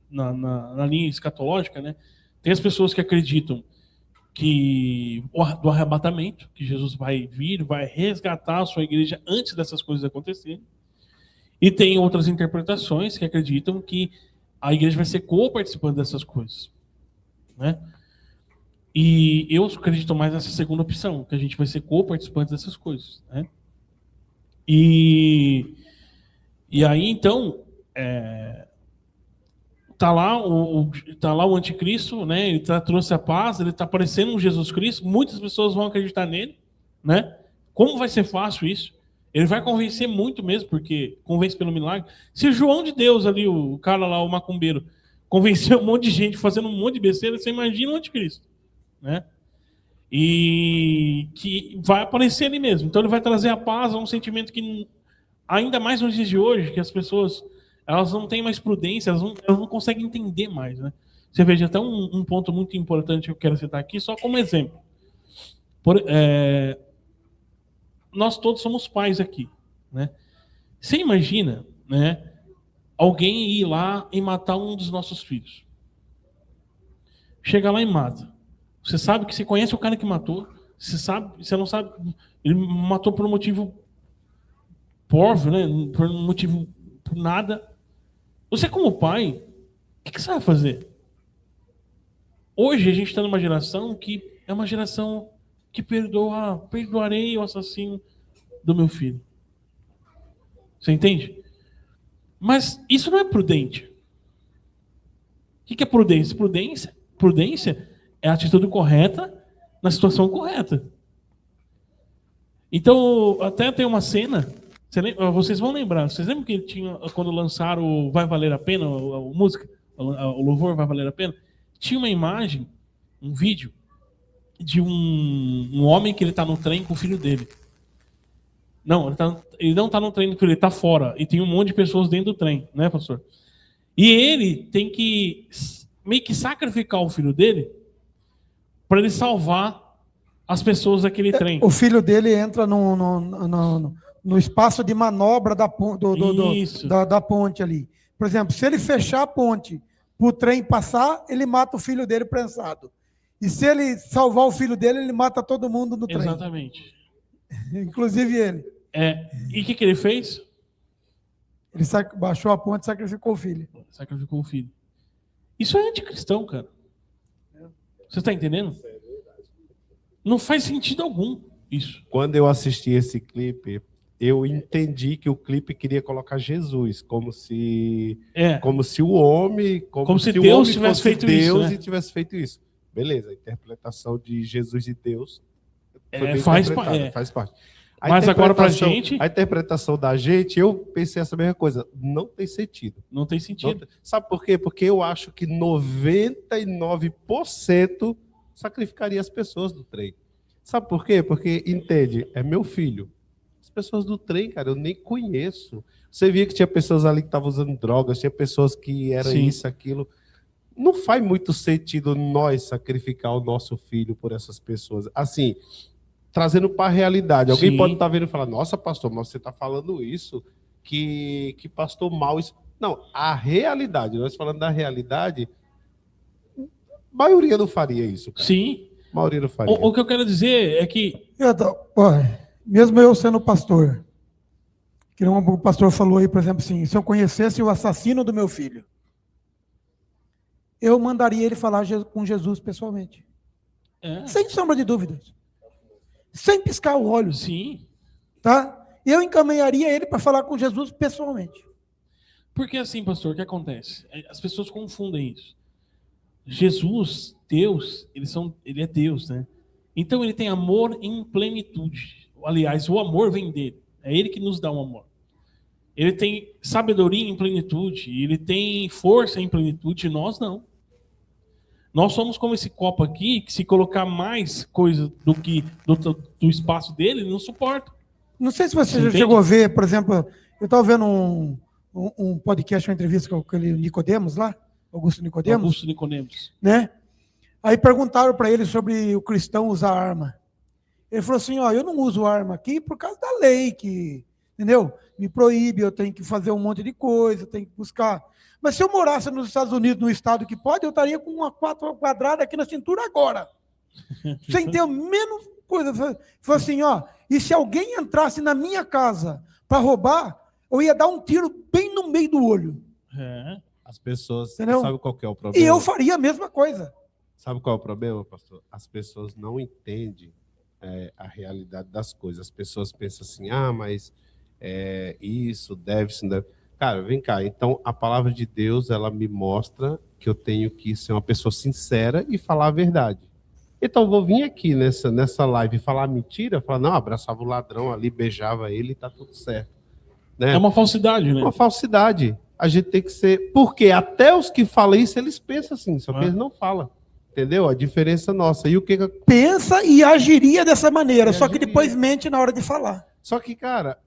Na linha escatológica, né? Tem as pessoas que acreditam que do arrebatamento, que Jesus vai vir, vai resgatar a sua igreja antes dessas coisas acontecerem. E tem outras interpretações que acreditam que a igreja vai ser co-participante dessas coisas. Né? E eu acredito mais nessa segunda opção, que a gente vai ser co-participante dessas coisas. Né? E aí, então, tá lá o anticristo, né? Ele trouxe a paz, ele está parecendo um Jesus Cristo, muitas pessoas vão acreditar nele. Né? Como vai ser fácil isso? Ele vai convencer muito mesmo, porque convence pelo milagre. Se João de Deus ali, o cara lá, o macumbeiro, convenceu um monte de gente fazendo um monte de besteira, você imagina o anticristo. Né? E que vai aparecer ali mesmo. Então ele vai trazer a paz, um sentimento que, ainda mais nos dias de hoje, que as pessoas elas não têm mais prudência, elas não conseguem entender mais. Né? Você veja até um ponto muito importante que eu quero citar aqui, só como exemplo. Nós todos somos pais aqui, né? Você imagina, né, alguém ir lá e matar um dos nossos filhos? Chega lá e mata. Você sabe que você conhece o cara que matou, você não sabe, ele matou por um motivo porvo, né? Por um motivo por nada. Você como pai, o que você vai fazer? Hoje a gente está numa geração que é uma geração que perdoarei o assassino do meu filho. Você entende? Mas isso não é prudente. O que é prudência? Prudência é a atitude correta na situação correta. Então, até tem uma cena, vocês vão lembrar, vocês lembram que tinha, quando lançaram o Vai Valer a Pena, a música, o louvor Vai Valer a Pena? Tinha uma imagem, um vídeo, de um homem que ele está no trem com o filho dele. Não, ele não está no trem com o filho, ele está fora. E tem um monte de pessoas dentro do trem, né, pastor? E ele tem que meio que sacrificar o filho dele para ele salvar as pessoas daquele trem. O filho dele entra no espaço de manobra da ponte ali. Por exemplo, se ele fechar a ponte para o trem passar, ele mata o filho dele prensado. E se ele salvar o filho dele, ele mata todo mundo no trem. Exatamente. Inclusive ele. E o que ele fez? Ele baixou a ponte e sacrificou o filho. Sacrificou o filho. Isso é anticristão, cara. Você está entendendo? Não faz sentido algum isso. Quando eu assisti esse clipe, eu entendi que o clipe queria colocar Jesus, como se É, o homem, Como se o Deus homem tivesse fosse feito Deus isso, né? e tivesse feito isso. Beleza, a interpretação de Jesus e Deus foi bem faz, interpretada, faz parte. Mas agora pra interpretação- gente, A interpretação da gente, eu pensei essa mesma coisa. Não tem sentido. não tem Não sentido. tem- Sabe por quê? Porque eu acho que 99% sacrificaria as pessoas do trem. Sabe por quê? Porque, entende, é meu filho. As pessoas do trem, cara, eu nem conheço. Você via que tinha pessoas ali que estavam usando drogas, tinha pessoas que era Sim. isso, aquilo. Não faz muito sentido nós sacrificar o nosso filho por essas pessoas. Assim, trazendo para a realidade. Alguém Sim. pode estar vendo e falar, nossa, pastor, mas você está falando isso, que pastor mal isso. Não, a realidade, nós falando da realidade, a maioria não faria isso, cara. Sim. A maioria não faria. O que eu quero dizer é que Mesmo eu sendo pastor, que o pastor falou aí, por exemplo, assim, se eu conhecesse o assassino do meu filho, eu mandaria ele falar com Jesus pessoalmente. Sem sombra de dúvidas. Sem piscar o olho. Sim. Tá? Eu encaminharia ele para falar com Jesus pessoalmente. Porque assim, pastor, o que acontece? As pessoas confundem isso. Jesus, Deus, ele é Deus, né? Então ele tem amor em plenitude. Aliás, o amor vem dele. É ele que nos dá o amor. Ele tem sabedoria em plenitude, ele tem força em plenitude, nós não. Nós somos como esse copo aqui, que se colocar mais coisa do que do espaço dele, ele não suporta. Não sei se você já Entende? chegou a ver, por exemplo, eu estava vendo um podcast, uma entrevista com aquele Nicodemos lá, Augusto Nicodemos, Augusto Nicodemos. né? Aí perguntaram para ele sobre o cristão usar arma. Ele falou assim, ó, eu não uso arma aqui por causa da lei, que, entendeu? Me proíbe, eu tenho que fazer um monte de coisa, tenho que buscar. Mas se eu morasse nos Estados Unidos, num estado que pode, eu estaria com uma 4 quadrada aqui na cintura agora. Sem ter o menos coisa. Falou assim, ó, e se alguém entrasse na minha casa para roubar, eu ia dar um tiro bem no meio do olho. É. As pessoas, Entendeu? sabe qual que é o problema? E eu faria a mesma coisa. Sabe qual é o problema, pastor? As pessoas não entendem a realidade das coisas. As pessoas pensam assim, mas isso deve, isso não deve. Cara, vem cá. Então, a palavra de Deus, ela me mostra que eu tenho que ser uma pessoa sincera e falar a verdade. Então, vou vir aqui nessa live e falar mentira, falar, não, abraçava o ladrão ali, beijava ele e tá tudo certo. Né? É uma falsidade, né? Uma falsidade. A gente tem que ser... Porque até os que falam isso, eles pensam assim, só que eles não falam. Entendeu? A diferença nossa. E o que... Pensa e agiria dessa maneira, E só que agiria. depois mente na hora de falar. Só que, cara,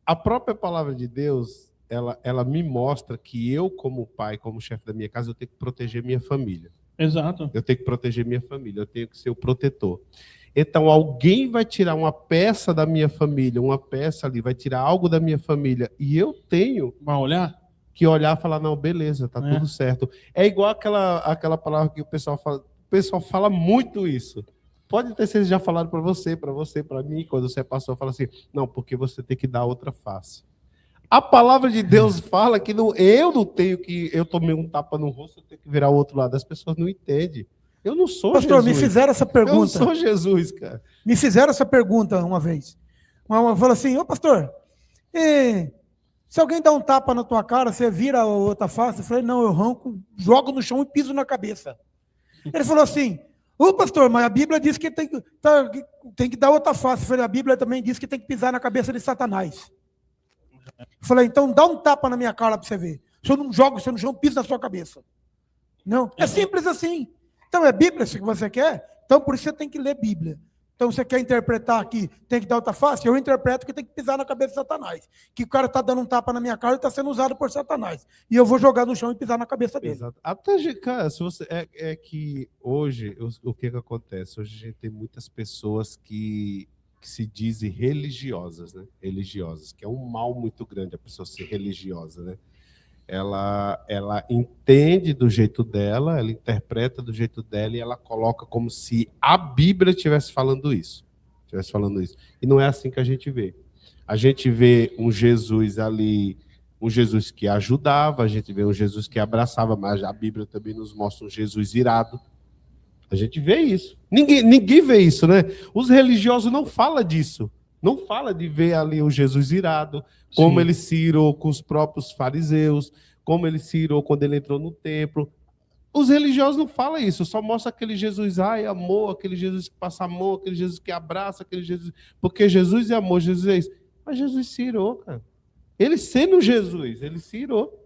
a própria palavra de Deus, ela me mostra que eu, como pai, como chefe da minha casa, eu tenho que proteger minha família. Exato. Eu tenho que proteger minha família, eu tenho que ser o protetor. Então, alguém vai tirar uma peça da minha família, uma peça ali, vai tirar algo da minha família, e eu tenho Vai olhar? que olhar e falar, não, beleza, tá tudo certo. É igual aquela palavra que o pessoal fala muito isso. Pode ter sido já falado para você, para mim, quando você passou, fala assim, não, porque você tem que dar outra face. A palavra de Deus fala que eu não tenho que, eu tomei um tapa no rosto, eu tenho que virar o outro lado. As pessoas não entendem. Eu não sou Pastor, Jesus. me fizeram essa pergunta. Eu não sou Jesus, cara. Me fizeram essa pergunta uma vez. Uma falou assim, ô pastor, se alguém dá um tapa na tua cara, você vira a outra face? Eu falei, não, eu arranco, jogo no chão e piso na cabeça. Ele falou assim, ô pastor, mas a Bíblia diz que tem que dar outra face. Eu falei, a Bíblia também diz que tem que pisar na cabeça de Satanás. Eu falei, então dá um tapa na minha cara para você ver. Se eu não jogo você no chão, piso na sua cabeça. Não, é simples assim. Então é Bíblia que você quer? Então por isso você tem que ler Bíblia. Então você quer interpretar aqui, tem que dar outra face? Eu interpreto que tem que pisar na cabeça de Satanás. Que o cara está dando um tapa na minha cara e está sendo usado por Satanás. E eu vou jogar no chão e pisar na cabeça dele. Exato. Até, cara, se você, que hoje, o que acontece? Hoje a gente tem muitas pessoas que se dizem religiosas, né? Religiosas, que é um mal muito grande a pessoa ser religiosa, né? Ela entende do jeito dela, ela interpreta do jeito dela e ela coloca como se a Bíblia estivesse falando isso. E não é assim que a gente vê. A gente vê um Jesus ali, um Jesus que ajudava, a gente vê um Jesus que abraçava, mas a Bíblia também nos mostra um Jesus irado. A gente vê isso. Ninguém vê isso, né? Os religiosos não falam disso. Não fala de ver ali o Jesus irado, como ele se irou com os próprios fariseus, como ele se irou quando ele entrou no templo. Os religiosos não falam isso, só mostra aquele Jesus, ai, amor, aquele Jesus que passa a mão, aquele Jesus que abraça, aquele Jesus... Porque Jesus é amor, Jesus é isso. Mas Jesus se irou, cara. Ele sendo Jesus, ele se irou.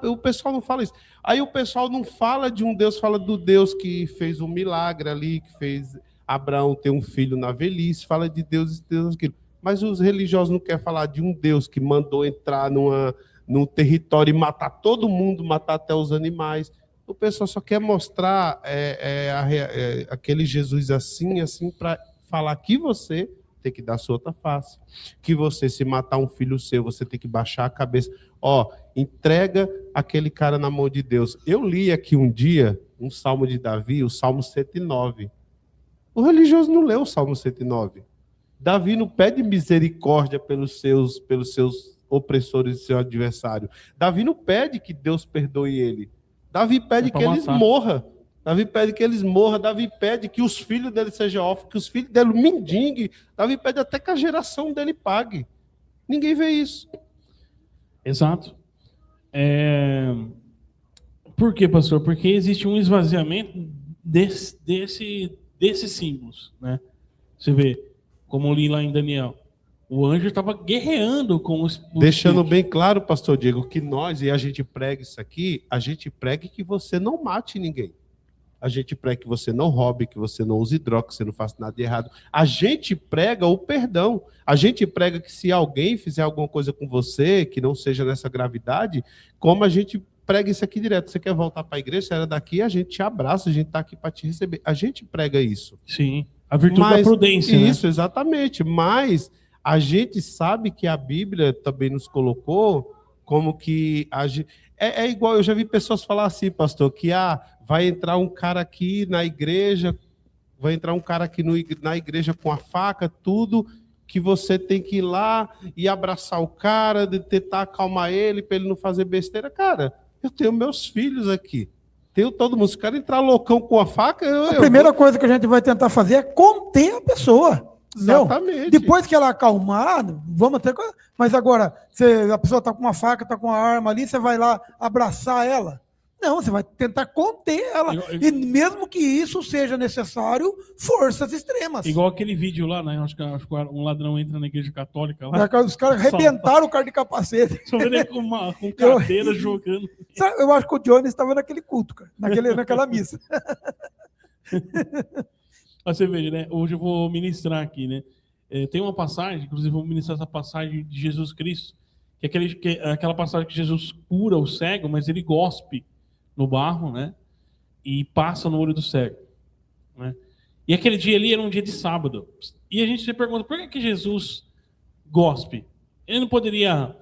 O pessoal não fala isso. Aí o pessoal não fala de um Deus, fala do Deus que fez um milagre ali, que fez Abraão ter um filho na velhice, fala de Deus e Deus aquilo. Mas os religiosos não querem falar de um Deus que mandou entrar num território e matar todo mundo, matar até os animais. O pessoal só quer mostrar aquele Jesus assim, para falar que você tem que dar sua outra face. Que você, se matar um filho seu, você tem que baixar a cabeça. Entrega aquele cara na mão de Deus. Eu li aqui um dia um Salmo de Davi, o Salmo 109. O religioso não leu o Salmo 109. Davi não pede misericórdia pelos seus opressores e seu adversário. Davi não pede que Deus perdoe ele. Davi pede que eles morram. Davi pede que eles morram. Davi pede que os filhos dele sejam órfãos, que os filhos dele mendigue. Davi pede até que a geração dele pague. Ninguém vê isso. Exato. Por quê, pastor? Porque existe um esvaziamento desses símbolos, né? Você vê, como eu li lá em Daniel, o anjo estava guerreando com os... Deixando bem claro, pastor Diego, que nós, e a gente prega isso aqui, a gente prega que você não mate ninguém. A gente prega que você não roube, que você não use droga, que você não faça nada de errado. A gente prega o perdão. A gente prega que se alguém fizer alguma coisa com você, que não seja nessa gravidade, como a gente prega isso aqui direto. Você quer voltar para a igreja, você era daqui, a gente te abraça, a gente está aqui para te receber. A gente prega isso. Sim, a virtude da prudência. Isso, né? Exatamente. Mas a gente sabe que a Bíblia também nos colocou como que... É igual, eu já vi pessoas falar assim, pastor, que vai entrar um cara aqui na igreja, vai entrar um cara aqui na igreja com a faca, tudo, que você tem que ir lá e abraçar o cara, de tentar acalmar ele, para ele não fazer besteira. Cara, eu tenho meus filhos aqui, tenho todo mundo. Se o cara entrar loucão com a faca... A primeira coisa que a gente vai tentar fazer é conter a pessoa. Exatamente. Não. Depois que ela acalmar, vamos ter... Mas agora, a pessoa está com uma faca, está com uma arma ali, você vai lá abraçar ela? Não, você vai tentar conter ela. E mesmo que isso seja necessário, forças extremas. Igual aquele vídeo lá, né? Acho que um ladrão entra na igreja católica lá. Os caras arrebentaram o cara de capacete. Só vendo ele com cadeira jogando. Eu acho que o Johnny estava naquele culto, cara, naquela missa. Você veja, né? Hoje eu vou ministrar aqui, né? Tem uma passagem, inclusive vou ministrar essa passagem de Jesus Cristo, que é aquela passagem que Jesus cura o cego, mas ele gospe no barro, né? E passa no olho do cego, né? E aquele dia ali era um dia de sábado. E a gente se pergunta, por que Jesus gospe? Ele não poderia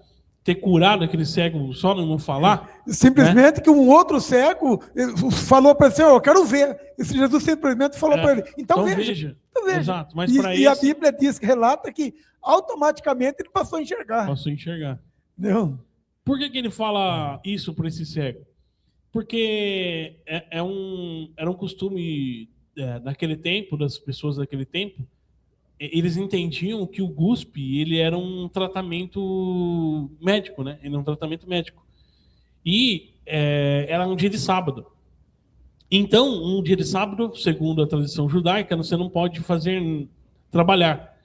ter curado aquele cego só não falar? Simplesmente, né? Que um outro cego falou para ele, eu quero ver. E Jesus simplesmente falou para ele, então veja. Então veja. Exato, mas e a Bíblia relata que automaticamente ele passou a enxergar. Passou a enxergar. Não. Por que ele fala isso para esse cego? Porque era um costume daquele tempo, das pessoas daquele tempo, eles entendiam que o guspe ele era um tratamento médico, né? Ele é um tratamento médico. E era um dia de sábado. Então, um dia de sábado, segundo a tradição judaica, você não pode trabalhar.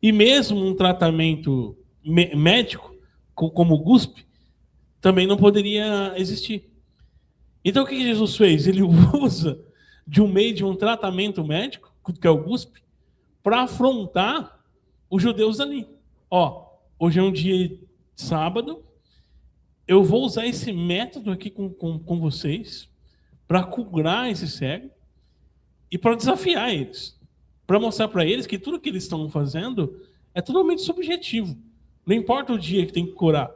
E mesmo um tratamento médico, como o guspe, também não poderia existir. Então, o que Jesus fez? Ele usa de um meio de um tratamento médico, que é o guspe, para afrontar os judeus ali. Hoje é um dia de sábado, eu vou usar esse método aqui com vocês para curar esse cego e para desafiar eles, para mostrar para eles que tudo que eles estão fazendo é totalmente subjetivo. Não importa o dia que tem que curar.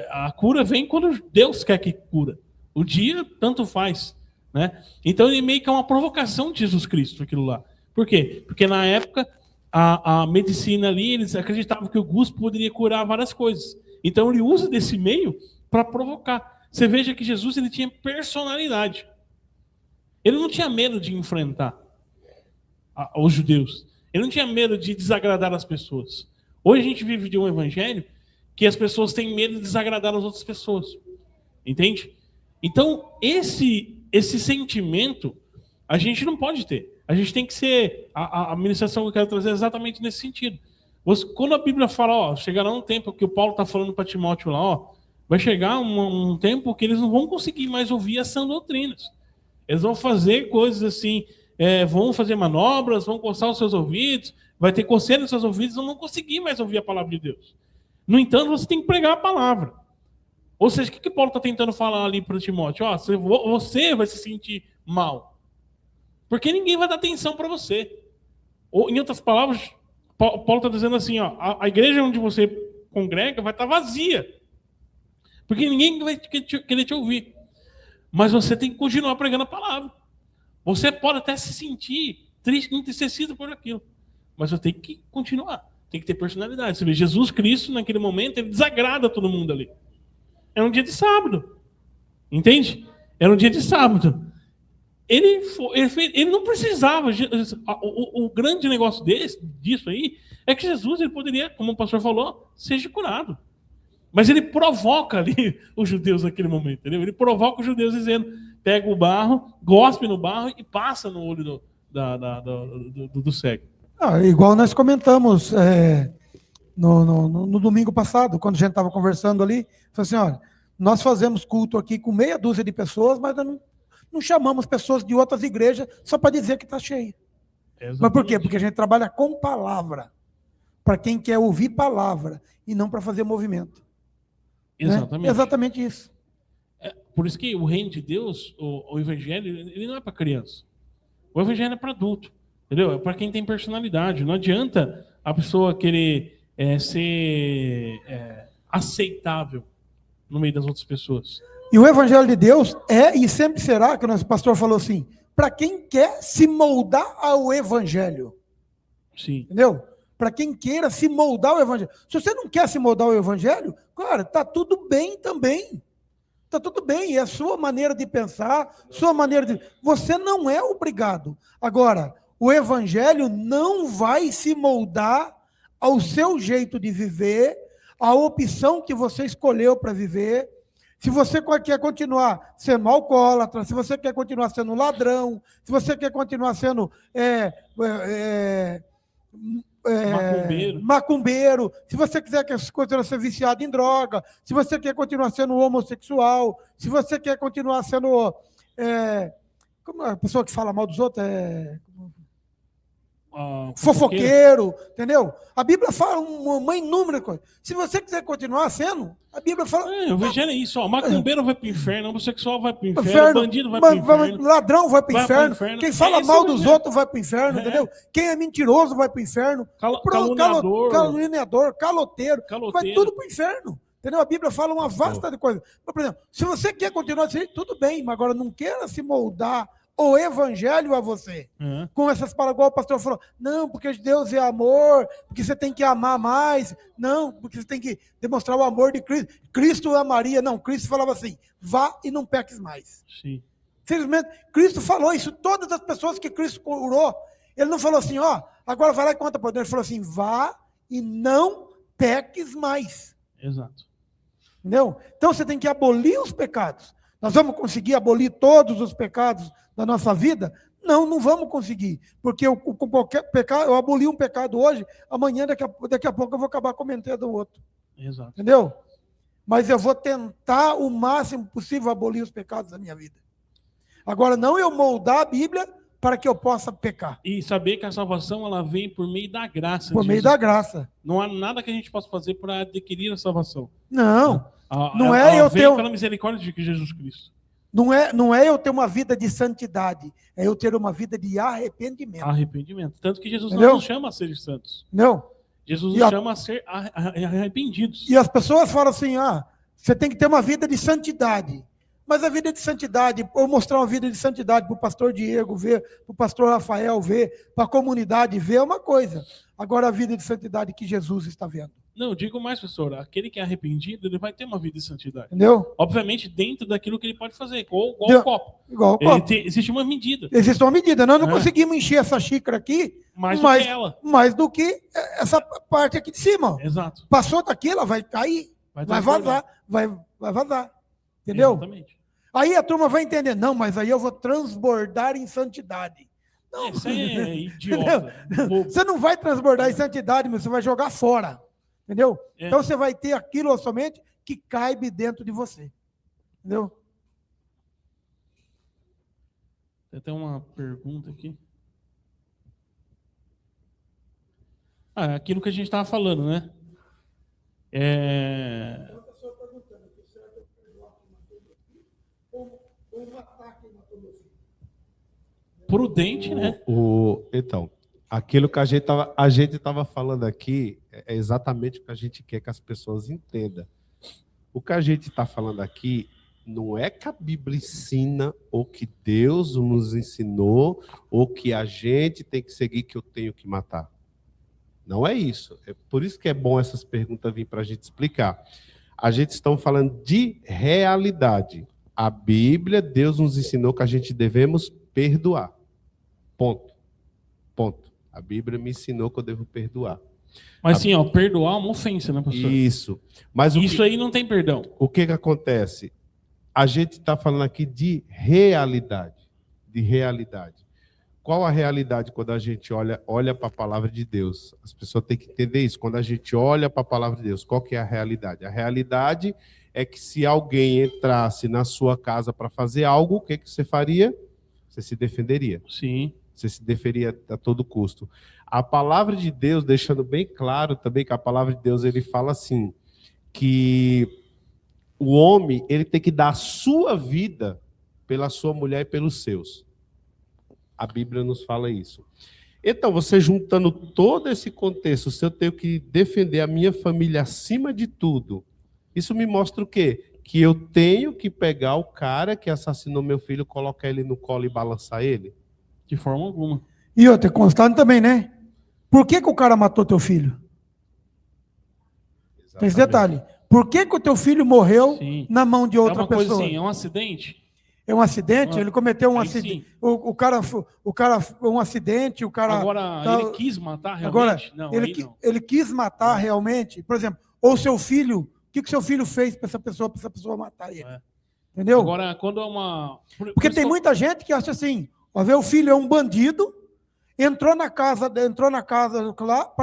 A cura vem quando Deus quer que cura. O dia, tanto faz, né? Então, ele meio que é uma provocação de Jesus Cristo, aquilo lá. Por quê? Porque, na época, a medicina ali, eles acreditavam que o guspe poderia curar várias coisas. Então, ele usa desse meio para provocar. Você veja que Jesus ele tinha personalidade. Ele não tinha medo de enfrentar os judeus. Ele não tinha medo de desagradar as pessoas. Hoje a gente vive de um evangelho que as pessoas têm medo de desagradar as outras pessoas. Entende? Então, esse sentimento a gente não pode ter. A gente tem que ser... A ministração que eu quero trazer é exatamente nesse sentido. Quando a Bíblia fala, ó, chegará um tempo que o Paulo está falando para Timóteo lá, ó, vai chegar um tempo que eles não vão conseguir mais ouvir as sãs doutrinas. Eles vão fazer coisas assim, vão fazer manobras, vão coçar os seus ouvidos, vai ter coceira nos seus ouvidos, não vão conseguir mais ouvir a palavra de Deus. No entanto, você tem que pregar a palavra. Ou seja, o que Paulo está tentando falar ali para Timóteo? Ó, você vai se sentir mal. Porque ninguém vai dar atenção para você. Ou, em outras palavras, Paulo está dizendo assim, ó, a igreja onde você congrega vai estar vazia. Porque ninguém vai querer te ouvir. Mas você tem que continuar pregando a palavra. Você pode até se sentir triste, entristecido por aquilo. Mas você tem que continuar. Tem que ter personalidade. Você vê, Jesus Cristo, naquele momento, ele desagrada todo mundo ali. Era um dia de sábado. Entende? Era um dia de sábado. Ele não precisava. O grande negócio disso aí é que Jesus ele poderia, como o pastor falou, seja curado. Mas ele provoca ali os judeus naquele momento, entendeu? Ele provoca os judeus dizendo, pega o barro, gospe no barro e passa no olho do cego. Igual nós comentamos no domingo passado, quando a gente estava conversando ali, falou assim, olha, nós fazemos culto aqui com meia dúzia de pessoas, mas não chamamos pessoas de outras igrejas só para dizer que está cheia. Mas por quê? Porque a gente trabalha com palavra, para quem quer ouvir palavra e não para fazer movimento. Exatamente. Né? Exatamente isso. Por isso que o reino de Deus, o evangelho, ele não é para criança. O evangelho é para adulto. Entendeu? É para quem tem personalidade. Não adianta a pessoa querer ser aceitável no meio das outras pessoas. E o evangelho de Deus é e sempre será, que o nosso pastor falou assim, para quem quer se moldar ao evangelho. Sim. Entendeu? Para quem queira se moldar ao evangelho. Se você não quer se moldar ao evangelho, cara, tá tudo bem também. Tá tudo bem, é a sua maneira de pensar, sua maneira de... Você não é obrigado. Agora, o evangelho não vai se moldar ao seu jeito de viver, à opção que você escolheu para viver. Se você quer continuar sendo alcoólatra, se você quer continuar sendo ladrão, se você quer continuar sendo macumbeiro, se você quiser continuar sendo viciado em droga, se você quer continuar sendo homossexual, se você quer continuar sendo como a pessoa que fala mal dos outros fofoqueiro, entendeu? A Bíblia fala uma inúmera coisa. Se você quiser continuar sendo, a Bíblia fala... o evangelho é isso, ó, macumbeiro vai para o inferno, homossexual vai para o inferno, bandido vai para o inferno, ladrão vai para o inferno, quem fala mal dos outros vai para o inferno, entendeu? Quem é mentiroso vai para o inferno, caluniador, caloteiro, vai tudo para o inferno. Entendeu? A Bíblia fala uma vasta de coisas. Por exemplo, se você quer continuar assim, tudo bem, mas agora não queira se moldar o evangelho a você. Com essas palavras, igual o pastor falou, não, porque Deus é amor, porque você tem que amar mais, não, porque você tem que demonstrar o amor de Cristo. Cristo amaria, não, Cristo falava assim, vá e não peques mais. Sim. Simplesmente, Cristo falou isso, todas as pessoas que Cristo curou, ele não falou assim, ó, agora vai lá e conta para Deus, ele falou assim, vá e não peques mais. Exato. Entendeu? Então você tem que abolir os pecados. Nós vamos conseguir abolir todos os pecados da nossa vida? Não, não vamos conseguir. Porque com qualquer pecado, eu aboli um pecado hoje, amanhã, daqui a pouco, eu vou acabar cometendo o outro. Exato. Entendeu? Mas eu vou tentar o máximo possível abolir os pecados da minha vida. Agora, não eu moldar a Bíblia para que eu possa pecar. E saber que a salvação ela vem por meio da graça. Por meio da graça. Não há nada que a gente possa fazer para adquirir a salvação. Não. Não é eu ter pela misericórdia de Jesus Cristo. Não é eu ter uma vida de santidade, é eu ter uma vida de arrependimento. Arrependimento. Tanto que Jesus Entendeu? não nos chama a ser santos. Não. Jesus nos chama a ser arrependidos. E as pessoas falam assim, você tem que ter uma vida de santidade. Mas a vida de santidade, ou mostrar uma vida de santidade para o pastor Diego ver, para o pastor Rafael ver, para a comunidade ver, é uma coisa. Agora a vida de santidade que Jesus está vendo. Não, eu digo mais, pastor. Aquele que é arrependido, ele vai ter uma vida de santidade. Entendeu? Obviamente, dentro daquilo que ele pode fazer, igual o copo. Igual o copo. Existe uma medida. Existe uma medida. Nós não conseguimos encher essa xícara aqui mais do que essa parte aqui de cima. Exato. Passou daqui, ela vai cair, vai vazar, vai vazar. Entendeu? Exatamente. Aí a turma vai entender, não, mas aí eu vou transbordar em santidade. Não. Isso aí é idiota. Você não vai transbordar em santidade, mas você vai jogar fora. Entendeu? É. Então você vai ter aquilo somente que caibe dentro de você. Entendeu? Tem até uma pergunta aqui. Aquilo que a gente estava falando, né? Prudente, né? Então, aquilo que a gente tava falando aqui é exatamente o que a gente quer que as pessoas entendam. O que a gente está falando aqui não é que a Bíblia ensina, ou que Deus nos ensinou, ou que a gente tem que seguir, que eu tenho que matar. Não é isso. É por isso que é bom essas perguntas vir para a gente explicar. A gente está falando de realidade. A Bíblia, Deus nos ensinou que a gente devemos perdoar. Ponto. Ponto. A Bíblia me ensinou que eu devo perdoar. Mas sim, perdoar é uma ofensa, né, pastor? Isso. Mas aí não tem perdão. O que acontece? A gente está falando aqui de realidade. De realidade. Qual a realidade quando a gente olha para a palavra de Deus? As pessoas têm que entender isso. Quando a gente olha para a palavra de Deus, qual que é a realidade? A realidade é que se alguém entrasse na sua casa para fazer algo, o que você faria? Você se defenderia. Sim. Você se defenderia a todo custo. A palavra de Deus, deixando bem claro também que a palavra de Deus, ele fala assim, que o homem, ele tem que dar a sua vida pela sua mulher e pelos seus. A Bíblia nos fala isso. Então, você juntando todo esse contexto, se eu tenho que defender a minha família acima de tudo, isso me mostra o quê? Que eu tenho que pegar o cara que assassinou meu filho, colocar ele no colo e balançar ele? De forma alguma. E outra, constante também, né? Por que o cara matou teu filho? Exatamente. Tem esse detalhe. Por que o teu filho morreu na mão de outra pessoa? Coisa assim, é um acidente? É um acidente? Ele cometeu um Aí acidente. O cara, um acidente, o cara... Agora, ele quis matar realmente? Agora, não, ele quis matar realmente? Por exemplo, ou seu filho, o que seu filho fez para essa pessoa matar ele? Entendeu? Agora, quando é uma... Porque tem muita gente que acha assim, ó, ver o filho é um bandido, entrou na casa lá,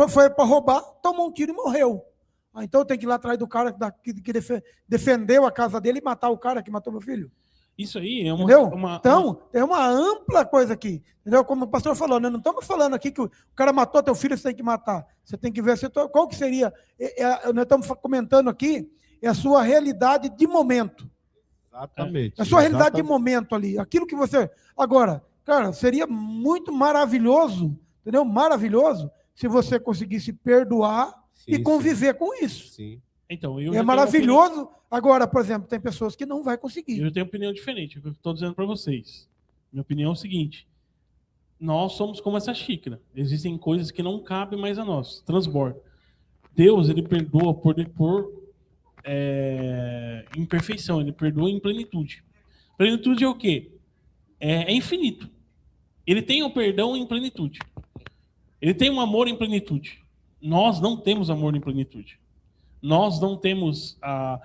foi para roubar, tomou um tiro e morreu. Então tem que ir lá atrás do cara que defendeu a casa dele e matar o cara que matou meu filho. Isso aí é uma... Entendeu? Então, é uma ampla coisa aqui. Entendeu? Como o pastor falou, nós não estamos falando aqui que o cara matou teu filho, você tem que matar. Você tem que ver qual que seria... nós estamos comentando aqui, é a sua realidade de momento. Exatamente. A sua realidade de momento ali. Aquilo que você... Agora, cara, seria muito maravilhoso, entendeu? Maravilhoso, se você conseguisse perdoar e conviver com isso. Sim. Então, é maravilhoso. Agora, por exemplo, tem pessoas que não vão conseguir. Eu tenho opinião diferente. Eu estou dizendo para vocês. Minha opinião é o seguinte. Nós somos como essa xícara. Existem coisas que não cabem mais a nós. Transborda. Deus, ele perdoa por imperfeição. Ele perdoa em plenitude. Plenitude é o quê? É infinito. Ele tem o perdão em plenitude. Ele tem um amor em plenitude. Nós não temos amor em plenitude. Nós não temos a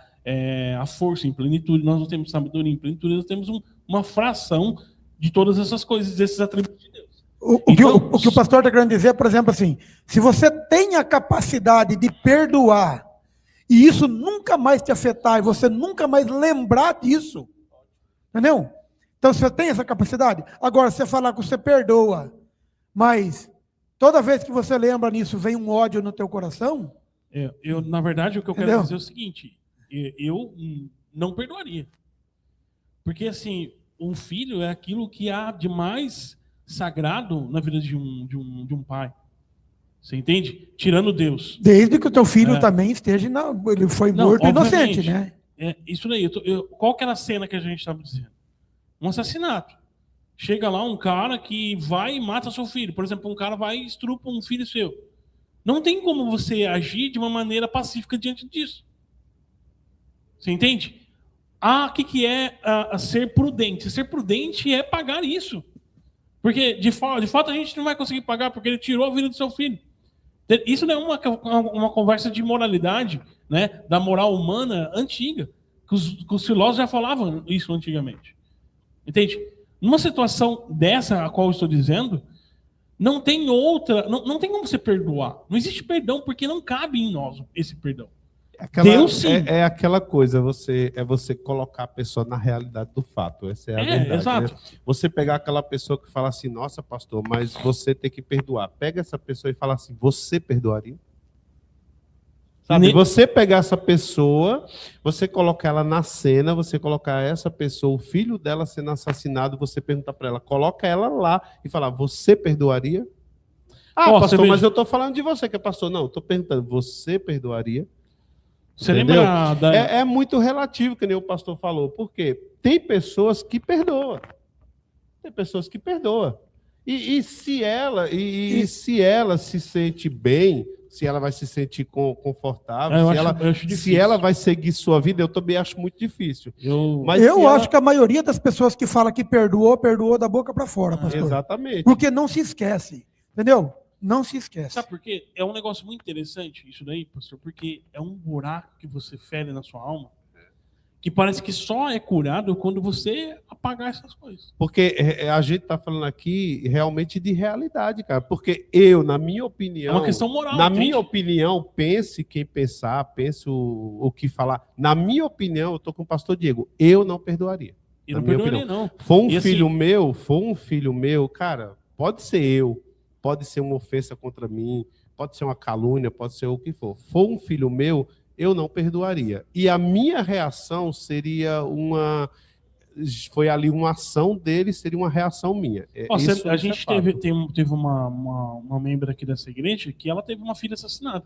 força em plenitude, nós não temos sabedoria em plenitude, nós temos uma fração de todas essas coisas, desses atributos de Deus. O que o pastor está querendo dizer, por exemplo, assim, se você tem a capacidade de perdoar, e isso nunca mais te afetar, e você nunca mais lembrar disso, entendeu? Então, você tem essa capacidade. Agora, você falar que você perdoa, mas toda vez que você lembra nisso, vem um ódio no teu coração. Na verdade, o que eu quero dizer é o seguinte: eu não perdoaria. Porque, assim, um filho é aquilo que há de mais sagrado na vida de um pai. Você entende? Tirando Deus. Desde que o teu filho também esteja... ele foi morto inocente, né? Isso daí. Qual que era a cena que a gente estava dizendo? Um assassinato. Chega lá um cara que vai e mata seu filho. Por exemplo, um cara vai e estrupa um filho seu. Não tem como você agir de uma maneira pacífica diante disso. Você entende? O que é ser prudente? Ser prudente é pagar isso. Porque, de fato, a gente não vai conseguir pagar porque ele tirou a vida do seu filho. Isso não é uma conversa de moralidade, né, da moral humana antiga. Que os filósofos já falavam isso antigamente. Entende? Numa situação dessa a qual eu estou dizendo, não tem outra, não tem como você perdoar. Não existe perdão porque não cabe em nós esse perdão. Deus sim. É aquela coisa, você colocar a pessoa na realidade do fato. Essa é a verdade. Exato. Né? Você pegar aquela pessoa que fala assim, nossa, pastor, mas você tem que perdoar. Pega essa pessoa e fala assim, você perdoaria? Sabe, você pegar essa pessoa, você colocar ela na cena, você colocar essa pessoa, o filho dela sendo assassinado, você perguntar para ela, coloca ela lá e falar, você perdoaria? Pastor, mas eu estou falando de você que é pastor. Não, estou perguntando, você perdoaria? Você lembra É muito relativo, que nem o pastor falou. Por quê? Tem pessoas que perdoam. Tem pessoas que perdoam. E se ela se sente bem, se ela vai se sentir confortável, se ela vai seguir sua vida, eu também acho muito difícil. Eu acho que a maioria das pessoas que fala que perdoou da boca para fora, pastor. Exatamente. Porque não se esquece, entendeu? Não se esquece. Sabe por quê? É um negócio muito interessante isso daí, pastor, porque é um buraco que você fere na sua alma, que parece que só é curado quando você apagar essas coisas. Porque a gente está falando aqui realmente de realidade, cara. Porque na minha opinião... É uma questão moral. Na minha opinião, pense quem pensar, pense o que falar. Na minha opinião, eu estou com o pastor Diego, eu não perdoaria. Eu não perdoaria, não. For um filho meu, cara, pode ser eu, pode ser uma ofensa contra mim, pode ser uma calúnia, pode ser o que for. For um filho meu, eu não perdoaria. E a minha reação seria foi ali uma ação dele, seria uma reação minha. A gente teve uma membro aqui dessa igreja que ela teve uma filha assassinada.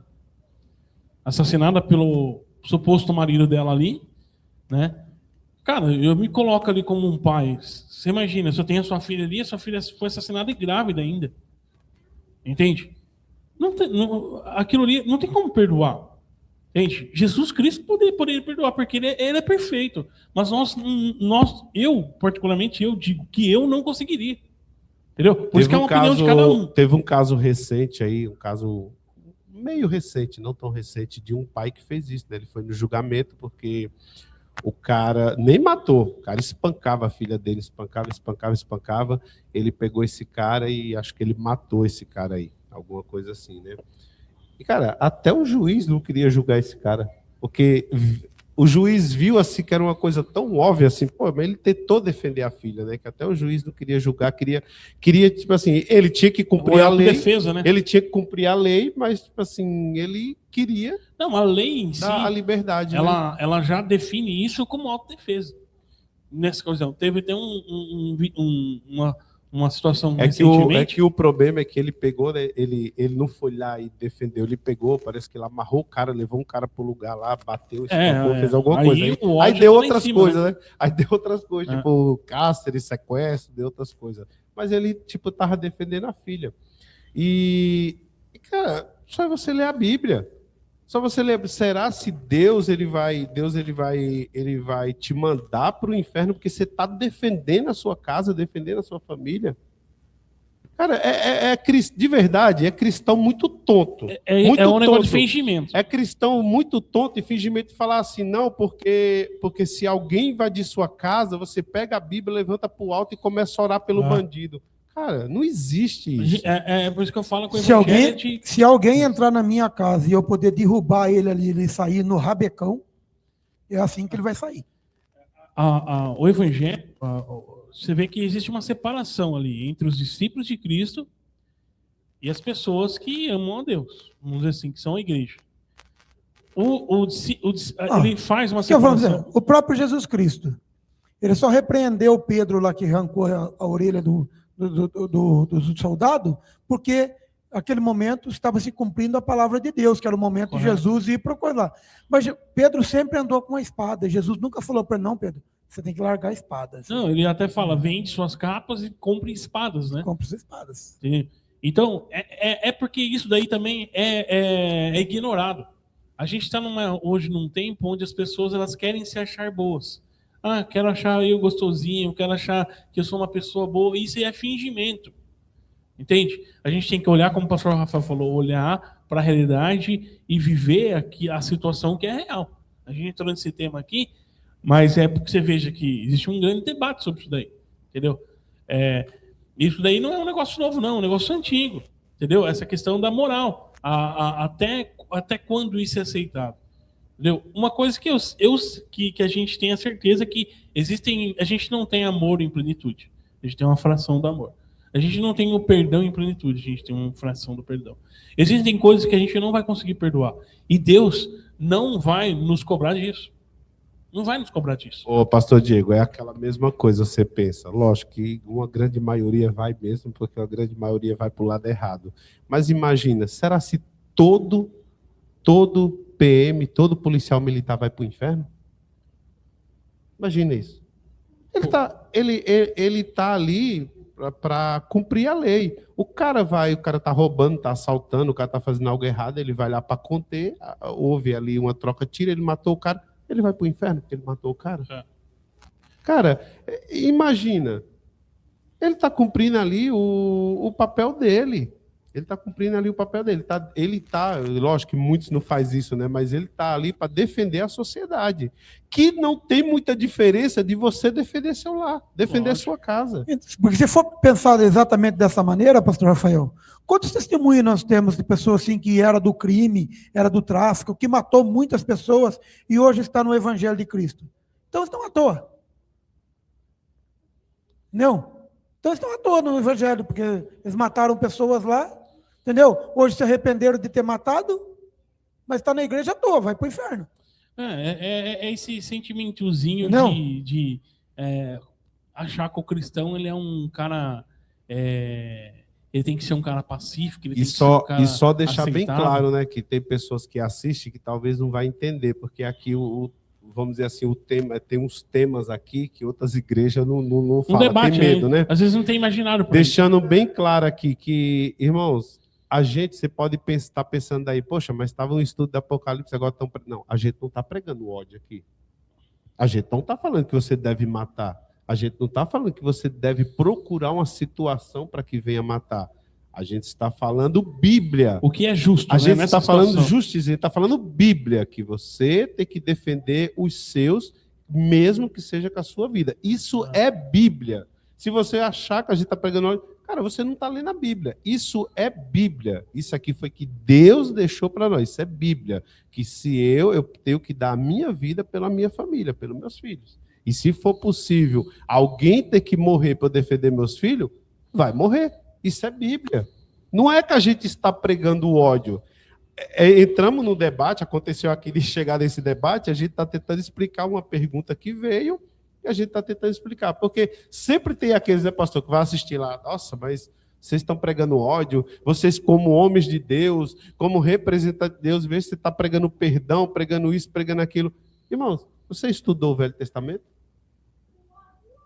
Assassinada pelo suposto marido dela ali, né? Cara, eu me coloco ali como um pai. Você imagina, se eu tenho a sua filha ali, a sua filha foi assassinada e grávida ainda. Entende? Aquilo ali não tem como perdoar. Gente, Jesus Cristo poderia perdoar, porque ele é perfeito. Mas particularmente, eu digo que eu não conseguiria. Entendeu? Por isso que é uma opinião de cada um. Teve um caso recente aí, um caso meio recente, não tão recente, de um pai que fez isso, né? Ele foi no julgamento porque o cara nem matou, o cara espancava a filha dele, espancava. Ele pegou esse cara e acho que ele matou esse cara aí, alguma coisa assim, né? E, cara, até o juiz não queria julgar esse cara, porque o juiz viu assim que era uma coisa tão óbvia assim, mas ele tentou defender a filha, né? Que até o juiz não queria julgar, queria tipo assim, ele tinha que cumprir a lei, defesa, né? Ele tinha que cumprir a lei, mas tipo assim, ele queria a lei em si, a liberdade, ela já define isso como autodefesa. Nessa ocasião, teve até uma situação recentemente. Que o problema é que ele pegou, né, ele não foi lá e defendeu, ele pegou, parece que ele amarrou o cara, levou um cara pro lugar lá, bateu, fez alguma coisa. Aí deu outras coisas, né? Aí deu outras coisas, tipo cárcere, sequestro, deu outras coisas. Mas ele, tipo, tava defendendo a filha. E cara, só você ler a Bíblia. Só você ler, será se Deus ele vai te mandar para o inferno porque você está defendendo a sua casa, defendendo a sua família? Cara, de verdade, é cristão muito tonto. É um negócio de fingimento. É cristão muito tonto e fingimento de falar assim, não, porque se alguém invadir sua casa, você pega a Bíblia, levanta para o alto e começa a orar pelo bandido. Cara, não existe isso. É por isso que eu falo com o Se alguém entrar na minha casa e eu poder derrubar ele ali, ele sair no rabecão, é assim que ele vai sair. O evangelho, você vê que existe uma separação ali entre os discípulos de Cristo e as pessoas que amam a Deus. Vamos dizer assim, que são a igreja. Ele faz uma separação. O próprio Jesus Cristo, ele só repreendeu Pedro lá que arrancou a orelha do soldado, porque naquele momento estava se cumprindo a palavra de Deus, que era o momento de Jesus ir procurar. Mas Pedro sempre andou com a espada. Jesus nunca falou para ele, não, Pedro, você tem que largar a espada. Não, ele até fala, vende suas capas e compre espadas, né? Compre suas espadas. Então, é porque isso daí também é ignorado. A gente está hoje num tempo onde as pessoas elas querem se achar boas. Ah, quero achar eu gostosinho, quero achar que eu sou uma pessoa boa. Isso é fingimento. Entende? A gente tem que olhar, como o pastor Rafael falou, olhar para a realidade e viver aqui a situação que é real. A gente entrou nesse tema aqui, mas é porque você veja que existe um grande debate sobre isso daí. Entendeu? Isso daí não é um negócio novo, não, é um negócio antigo. Entendeu? Essa questão da moral. Até quando isso é aceitável. Entendeu? Uma coisa que a gente tem a certeza que a gente não tem amor em plenitude. A gente tem uma fração do amor. A gente não tem o perdão em plenitude, a gente tem uma fração do perdão. Existem coisas que a gente não vai conseguir perdoar. E Deus não vai nos cobrar disso. Não vai nos cobrar disso. Ô, pastor Diego, é aquela mesma coisa, você pensa. Lógico que uma grande maioria vai mesmo, porque a grande maioria vai para o lado errado. Mas imagina, será se todo PM, todo policial militar vai para o inferno? Imagina isso. Ele tá ali para cumprir a lei. O cara tá roubando, tá assaltando, o cara tá fazendo algo errado, ele vai lá para conter, houve ali uma troca de tiro, ele matou o cara, ele vai para o inferno porque ele matou o cara. Cara, imagina, ele tá cumprindo ali o papel dele. Ele está cumprindo ali o papel dele. Lógico que muitos não fazem isso, né? Mas ele está ali para defender a sociedade. Que não tem muita diferença de você defender seu lar, defender a sua casa. Porque se for pensar exatamente dessa maneira, pastor Rafael, quantos testemunhos nós temos de pessoas assim que era do crime, era do tráfico, que matou muitas pessoas e hoje está no Evangelho de Cristo? Então estão à toa. Não? Então estão à toa no Evangelho, porque eles mataram pessoas lá. Entendeu? Hoje se arrependeram de ter matado, mas está na igreja à toa, vai para o inferno. É esse sentimentozinho de achar que o cristão ele é um cara. Ele tem que ser um cara pacífico. Ele tem que ser um cara só deixar aceitável. bem claro, né? Que tem pessoas que assistem que talvez não vai entender, porque aqui vamos dizer assim, o tema tem uns temas aqui que outras igrejas não falam, debate, tem medo, né? Às vezes não tem imaginário. Deixando bem claro aqui que, irmãos, você pode estar pensando aí, poxa, mas estava um estudo do Apocalipse, agora estão... Não, a gente não está pregando ódio aqui. A gente não está falando que você deve matar. A gente não está falando que você deve procurar uma situação para que venha matar. A gente está falando Bíblia. O que é justo, A gente nessa está falando situação. justiça, a gente está falando Bíblia, que você tem que defender os seus, mesmo que seja com a sua vida. Isso é Bíblia. Se você achar que a gente está pregando ódio, cara, você não está lendo a Bíblia. Isso é Bíblia. Isso aqui foi que Deus deixou para nós. Isso é Bíblia. Que se eu tenho que dar a minha vida pela minha família, pelos meus filhos. E se for possível alguém ter que morrer para defender meus filhos, vai morrer. Isso é Bíblia. Não é que a gente está pregando o ódio. Entramos no debate, aconteceu aqui de chegar nesse debate, a gente está tentando explicar uma pergunta que veio e a gente está tentando explicar. Porque sempre tem aqueles, né, pastor, que vai assistir lá, nossa, mas vocês estão pregando ódio, vocês como homens de Deus, como representantes de Deus, veja se você está pregando perdão, pregando isso, pregando aquilo. Irmãos, você estudou o Velho Testamento?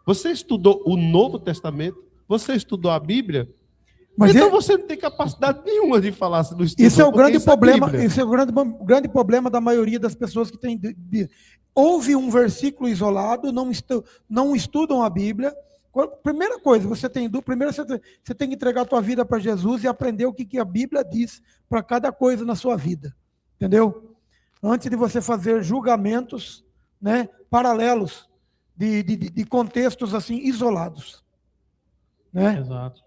Você estudou o Novo Testamento? Você estudou a Bíblia? Mas então você não tem capacidade nenhuma de falar do estudo. Isso é o grande problema. Isso é o grande problema da maioria das pessoas que tem. Ouve um versículo isolado, não estudam a Bíblia. Primeira coisa, primeiro você tem que entregar a tua vida para Jesus e aprender o que a Bíblia diz para cada coisa na sua vida. Entendeu? Antes de você fazer julgamentos, né, paralelos de contextos assim isolados. Né? Exato.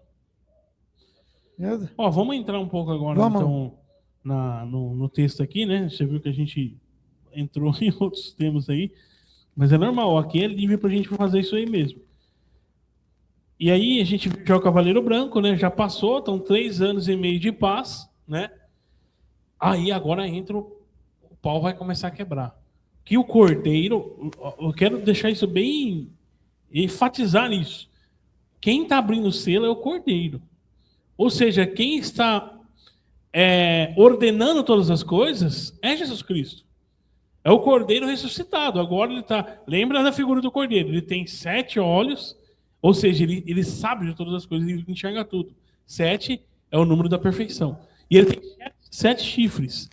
Vamos entrar um pouco agora então, no texto aqui, né? Você viu que a gente entrou em outros temas aí, mas é normal, aqui é livre para a gente fazer isso aí mesmo. E aí a gente viu o Cavaleiro Branco, né? Já passou, estão 3 anos e meio de paz, né? Aí agora entra o pau vai começar a quebrar. Que o Cordeiro, eu quero deixar isso bem, enfatizar isso. Quem está abrindo o selo é o Cordeiro. Ou seja, quem está ordenando todas as coisas é Jesus Cristo. É o Cordeiro ressuscitado. Agora ele está... Lembra da figura do Cordeiro? Ele tem 7 olhos, ou seja, ele sabe de todas as coisas, ele enxerga tudo. 7 é o número da perfeição. E ele tem 7 chifres.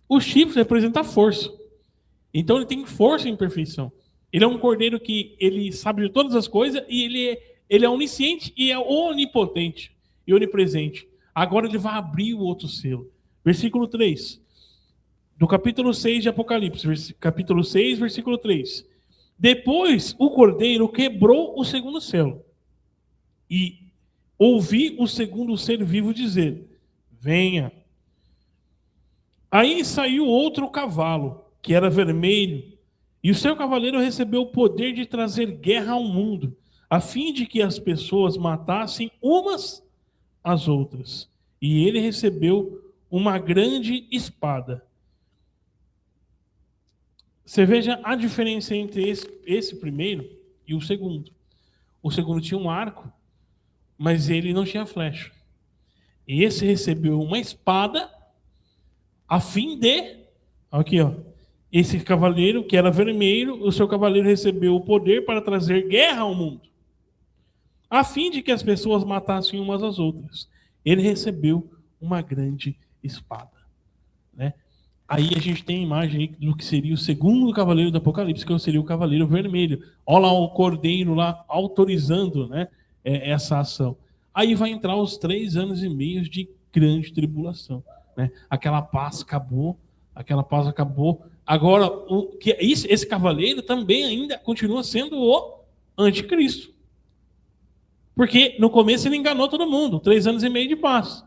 O chifre representa a força. Então ele tem força em perfeição. Ele é um cordeiro que ele sabe de todas as coisas e ele é onisciente e é onipotente e onipresente. Agora ele vai abrir o outro selo. Versículo 3. Do capítulo 6 de Apocalipse. Capítulo 6, versículo 3. Depois o cordeiro quebrou o segundo selo. E ouvi o segundo ser vivo dizer: venha. Aí saiu outro cavalo, que era vermelho, e o seu cavaleiro recebeu o poder de trazer guerra ao mundo, a fim de que as pessoas matassem umas às outras. E ele recebeu uma grande espada. Você veja a diferença entre esse primeiro e o segundo. O segundo tinha um arco, mas ele não tinha flecha. E esse recebeu uma espada a fim de... Aqui, ó. Esse cavaleiro, que era vermelho, o seu cavaleiro recebeu o poder para trazer guerra ao mundo, a fim de que as pessoas matassem umas às outras. Ele recebeu uma grande espada. Né? Aí a gente tem a imagem do que seria o segundo cavaleiro do Apocalipse, que seria o cavaleiro vermelho. Olha lá o cordeiro lá autorizando, né, essa ação. Aí vai entrar os 3 anos e meio de grande tribulação. Né? Aquela paz acabou. Agora, esse cavaleiro também ainda continua sendo o anticristo. Porque no começo ele enganou todo mundo, 3 anos e meio de paz.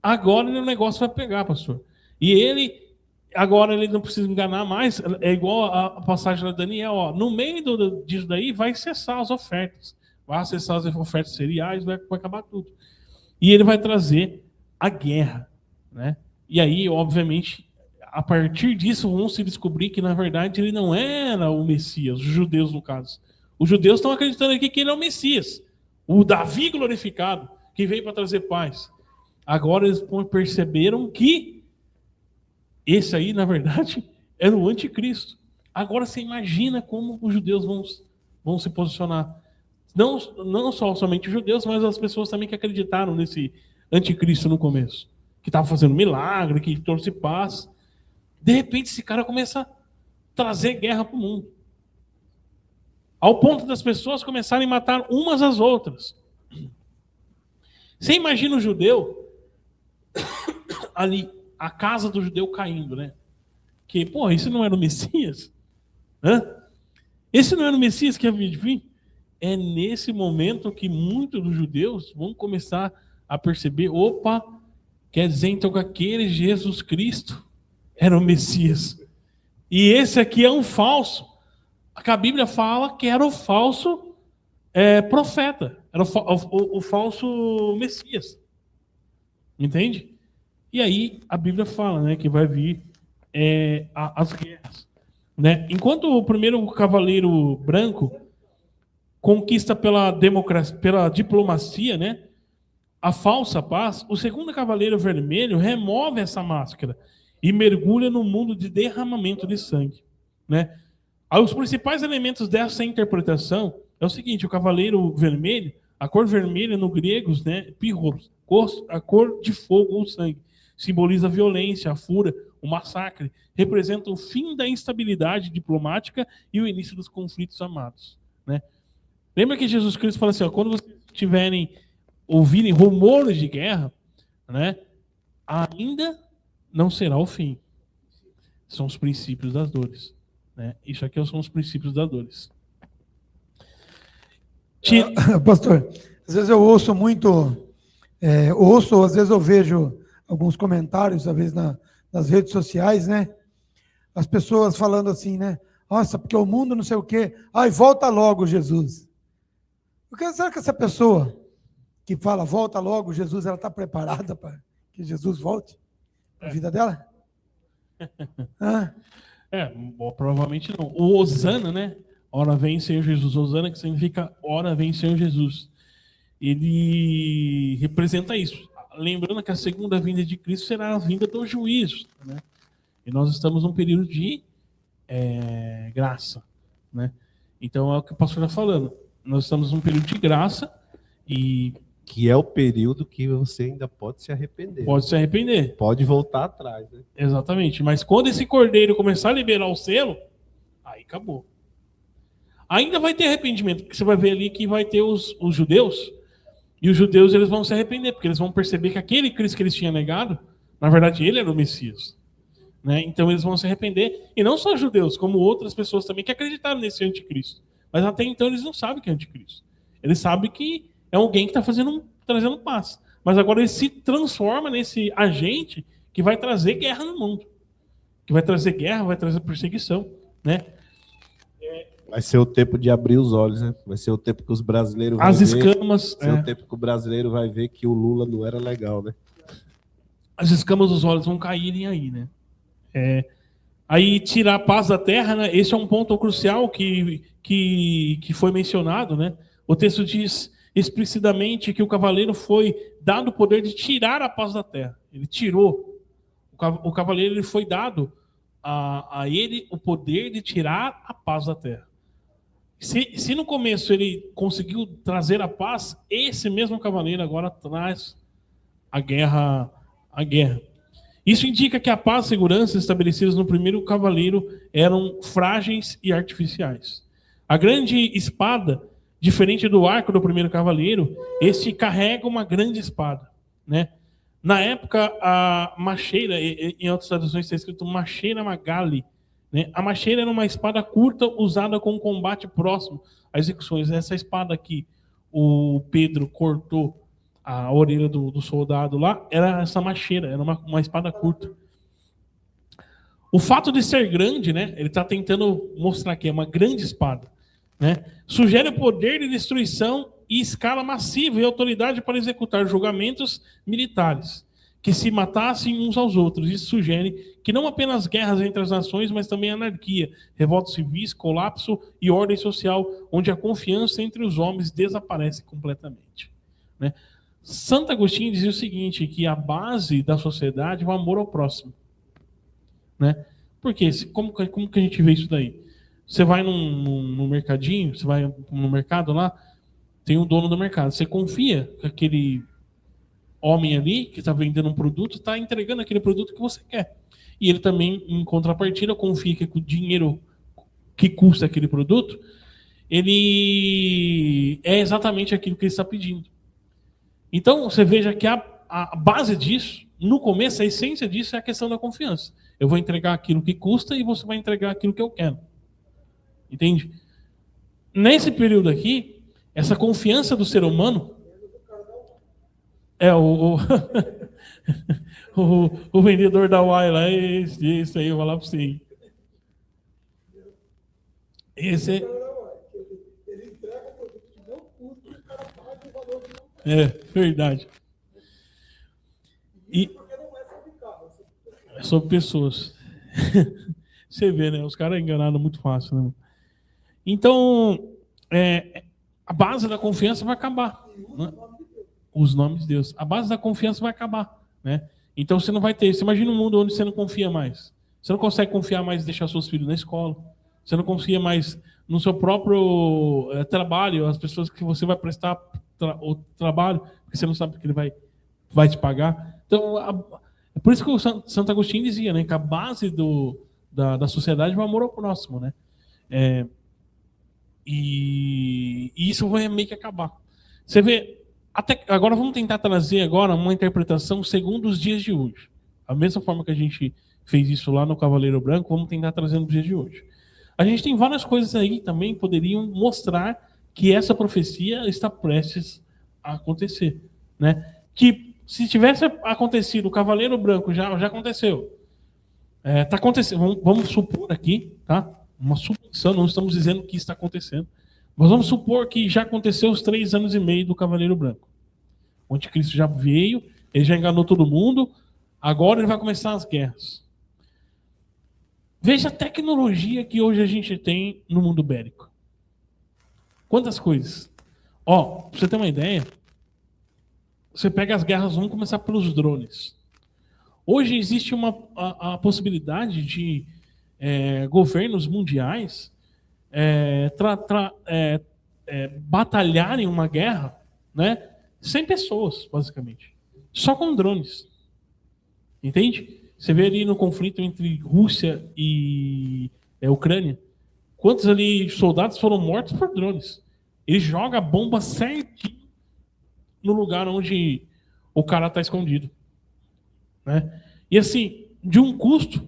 Agora o negócio vai pegar, pastor. E agora ele não precisa enganar mais, é igual a passagem da Daniel, ó, no meio disso daí vai cessar as ofertas. Vai cessar as ofertas cereais, vai acabar tudo. E ele vai trazer a guerra. Né? E aí, obviamente, a partir disso vão se descobrir que, na verdade, ele não era o Messias, os judeus, no caso. Os judeus estão acreditando aqui que ele é o Messias, o Davi glorificado, que veio para trazer paz. Agora eles perceberam que esse aí, na verdade, era o anticristo. Agora você imagina como os judeus vão se posicionar. Não somente os judeus, mas as pessoas também que acreditaram nesse anticristo no começo. Que estava fazendo milagre, que trouxe paz. De repente, esse cara começa a trazer guerra para o mundo. Ao ponto das pessoas começarem a matar umas às outras. Você imagina o judeu ali, a casa do judeu caindo, né? Que, pô, esse não era o Messias? Hã? Esse não era o Messias que havia de vir? É nesse momento que muitos dos judeus vão começar a perceber, opa, quer dizer então que aquele Jesus Cristo era o Messias. E esse aqui é um falso. A Bíblia fala que era o falso profeta. Era o falso Messias. Entende? E aí a Bíblia fala, né, que vai vir as guerras. Né? Enquanto o primeiro cavaleiro branco conquista pela democracia, pela diplomacia, né, a falsa paz, o segundo cavaleiro vermelho remove essa máscara e mergulha no mundo de derramamento de sangue. Né? Os principais elementos dessa interpretação é o seguinte: o cavaleiro vermelho, a cor vermelha no grego, né, pirros, a cor de fogo ou sangue, simboliza a violência, a fúria, o massacre, representa o fim da instabilidade diplomática e o início dos conflitos armados. Né? Lembra que Jesus Cristo fala assim, ó, quando vocês ouvirem rumores de guerra, né, ainda não será o fim. São os princípios das dores. Né? Isso aqui são os princípios das dores. Pastor, às vezes eu ouço muito, às vezes eu vejo alguns comentários, às vezes nas redes sociais, né? As pessoas falando assim, né? Nossa, porque o mundo não sei o quê. Ai, volta logo, Jesus. Porque será que essa pessoa que fala, volta logo, Jesus, ela está preparada para que Jesus volte para a vida dela? Provavelmente não. O Hosana, né? Ora vem Senhor Jesus. Hosana, que significa ora vem Senhor Jesus. Ele representa isso. Lembrando que a segunda vinda de Cristo será a vinda do juízo. Né? E nós estamos num período de graça. Né? Então é o que o pastor está falando. Nós estamos num período de graça e Que é o período que você ainda pode se arrepender. Pode se arrepender. Pode voltar atrás, né? Exatamente. Mas quando esse cordeiro começar a liberar o selo, aí acabou. Ainda vai ter arrependimento, porque você vai ver ali que vai ter os judeus, e os judeus eles vão se arrepender, porque eles vão perceber que aquele Cristo que eles tinham negado, na verdade ele era o Messias. Né? Então eles vão se arrepender, e não só judeus, como outras pessoas também que acreditaram nesse anticristo. Mas até então eles não sabem que é anticristo. Eles sabem que é alguém que está trazendo paz. Mas agora ele se transforma nesse agente que vai trazer guerra no mundo. Que vai trazer guerra, vai trazer perseguição. Né? Vai ser o tempo de abrir os olhos, né? Vai ser o tempo que os brasileiros As escamas. Vai ser o tempo que o brasileiro vai ver que o Lula não era legal, né? As escamas dos olhos vão caírem aí, né? Aí tirar a paz da terra, né? Esse é um ponto crucial que foi mencionado, né? O texto diz explicitamente que o cavaleiro foi dado o poder de tirar a paz da terra. Ele tirou. O cavaleiro ele foi dado a ele o poder de tirar a paz da terra. Se no começo ele conseguiu trazer a paz, esse mesmo cavaleiro agora traz a guerra. Isso indica que a paz e segurança estabelecidas no primeiro cavaleiro eram frágeis e artificiais. A grande espada, diferente do arco do primeiro cavaleiro, este carrega uma grande espada. Né? Na época, a macheira, em outras traduções está escrito macheira magali. Né? A macheira era uma espada curta usada com combate próximo a execuções. Essa espada que o Pedro cortou a orelha do soldado lá, era essa macheira, era uma espada curta. O fato de ser grande, né, ele está tentando mostrar que é uma grande espada, né, sugere o poder de destruição e escala massiva e autoridade para executar julgamentos militares, que se matassem uns aos outros. Isso sugere que não apenas guerras entre as nações, mas também anarquia, revoltas civis, colapso e ordem social, onde a confiança entre os homens desaparece completamente. Né? Santo Agostinho dizia o seguinte, que a base da sociedade é o amor ao próximo. Né? Porque como que a gente vê isso daí? Você vai num mercadinho, você vai no mercado lá, tem um dono do mercado. Você confia que aquele homem ali, que está vendendo um produto, está entregando aquele produto que você quer. E ele também, em contrapartida, confia que o dinheiro que custa aquele produto, ele é exatamente aquilo que ele está pedindo. Então, você veja que a base disso, no começo, a essência disso é a questão da confiança. Eu vou entregar aquilo que custa e você vai entregar aquilo que eu quero. Entende? Nesse período aqui, essa confiança do ser humano o vendedor da Uai lá, esse aí eu vou falar para você. Esse é verdade. E é sobre pessoas. Você vê, né? Os caras enganaram muito fácil, né? Então, a base da confiança vai acabar. Né? Os nomes de Deus. A base da confiança vai acabar. Né? Então, você não vai ter... Você imagina um mundo onde você não confia mais. Você não consegue confiar mais em deixar seus filhos na escola. Você não confia mais no seu próprio trabalho, as pessoas que você vai prestar o trabalho, porque você não sabe que ele vai te pagar. Então, é por isso que o Santo Agostinho dizia, né, que a base da sociedade é o amor ao próximo. Né? E isso vai meio que acabar. Você vê, agora vamos tentar trazer agora uma interpretação segundo os dias de hoje. A mesma forma que a gente fez isso lá no Cavaleiro Branco, vamos tentar trazer nos dias de hoje. A gente tem várias coisas aí que também poderiam mostrar que essa profecia está prestes a acontecer. Né? Que se tivesse acontecido, o Cavaleiro Branco já aconteceu. Está acontecendo, vamos supor aqui, tá? Uma suposição, não estamos dizendo que está acontecendo. Mas vamos supor que já aconteceu os 3 anos e meio do Cavaleiro Branco. O anticristo já veio, ele já enganou todo mundo, agora ele vai começar as guerras. Veja a tecnologia que hoje a gente tem no mundo bélico. Quantas coisas. Para você ter uma ideia, você pega as guerras, vamos começar pelos drones. Hoje existe a possibilidade de governos mundiais batalharem uma guerra, né, 100 pessoas, basicamente. Só com drones. Entende? Você vê ali no conflito entre Rússia e Ucrânia, quantos ali soldados foram mortos por drones? Ele joga a bomba certinho no lugar onde o cara está escondido. Né? E assim, de um custo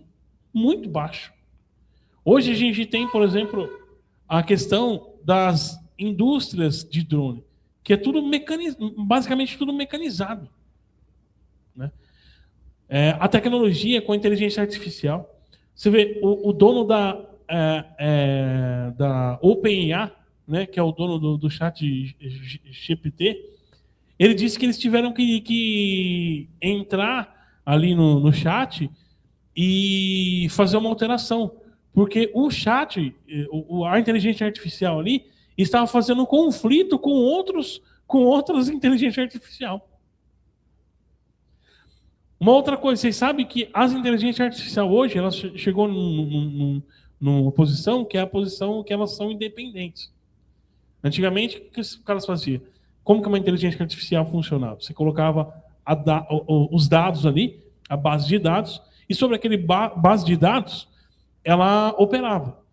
muito baixo. Hoje a gente tem, por exemplo, a questão das indústrias de drone, que é tudo basicamente tudo mecanizado. Né? A tecnologia com a inteligência artificial. Você vê o dono da OpenAI, né, que é o dono do chat GPT, ele disse que eles tiveram que entrar ali no chat e fazer uma alteração, porque o chat, a inteligência artificial ali, estava fazendo conflito com outras inteligências artificiais. Uma outra coisa, vocês sabem que as inteligências artificiais hoje, elas chegou numa posição que é a posição que elas são independentes. Antigamente, o que os caras faziam? Como que uma inteligência artificial funcionava? Você colocava os dados ali, a base de dados, e sobre aquele base de dados, ela operava.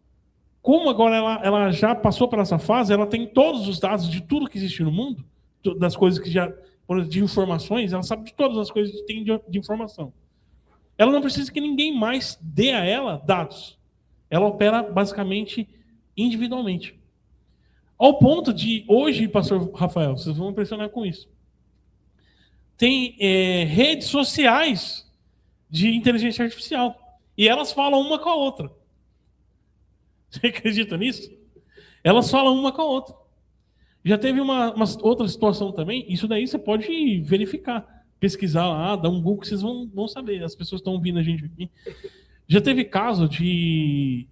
Como agora ela já passou por essa fase, ela tem todos os dados de tudo que existe no mundo, das coisas que já... de informações, ela sabe de todas as coisas que tem de informação. Ela não precisa que ninguém mais dê a ela dados. Ela opera basicamente individualmente. Ao ponto de, hoje, pastor Rafael, vocês vão impressionar com isso. Tem redes sociais de inteligência artificial. E elas falam uma com a outra. Você acredita nisso? Elas falam uma com a outra. Já teve uma outra situação também, isso daí você pode verificar, pesquisar lá, dar um Google que vocês vão saber, as pessoas estão ouvindo a gente aqui. Já teve caso de...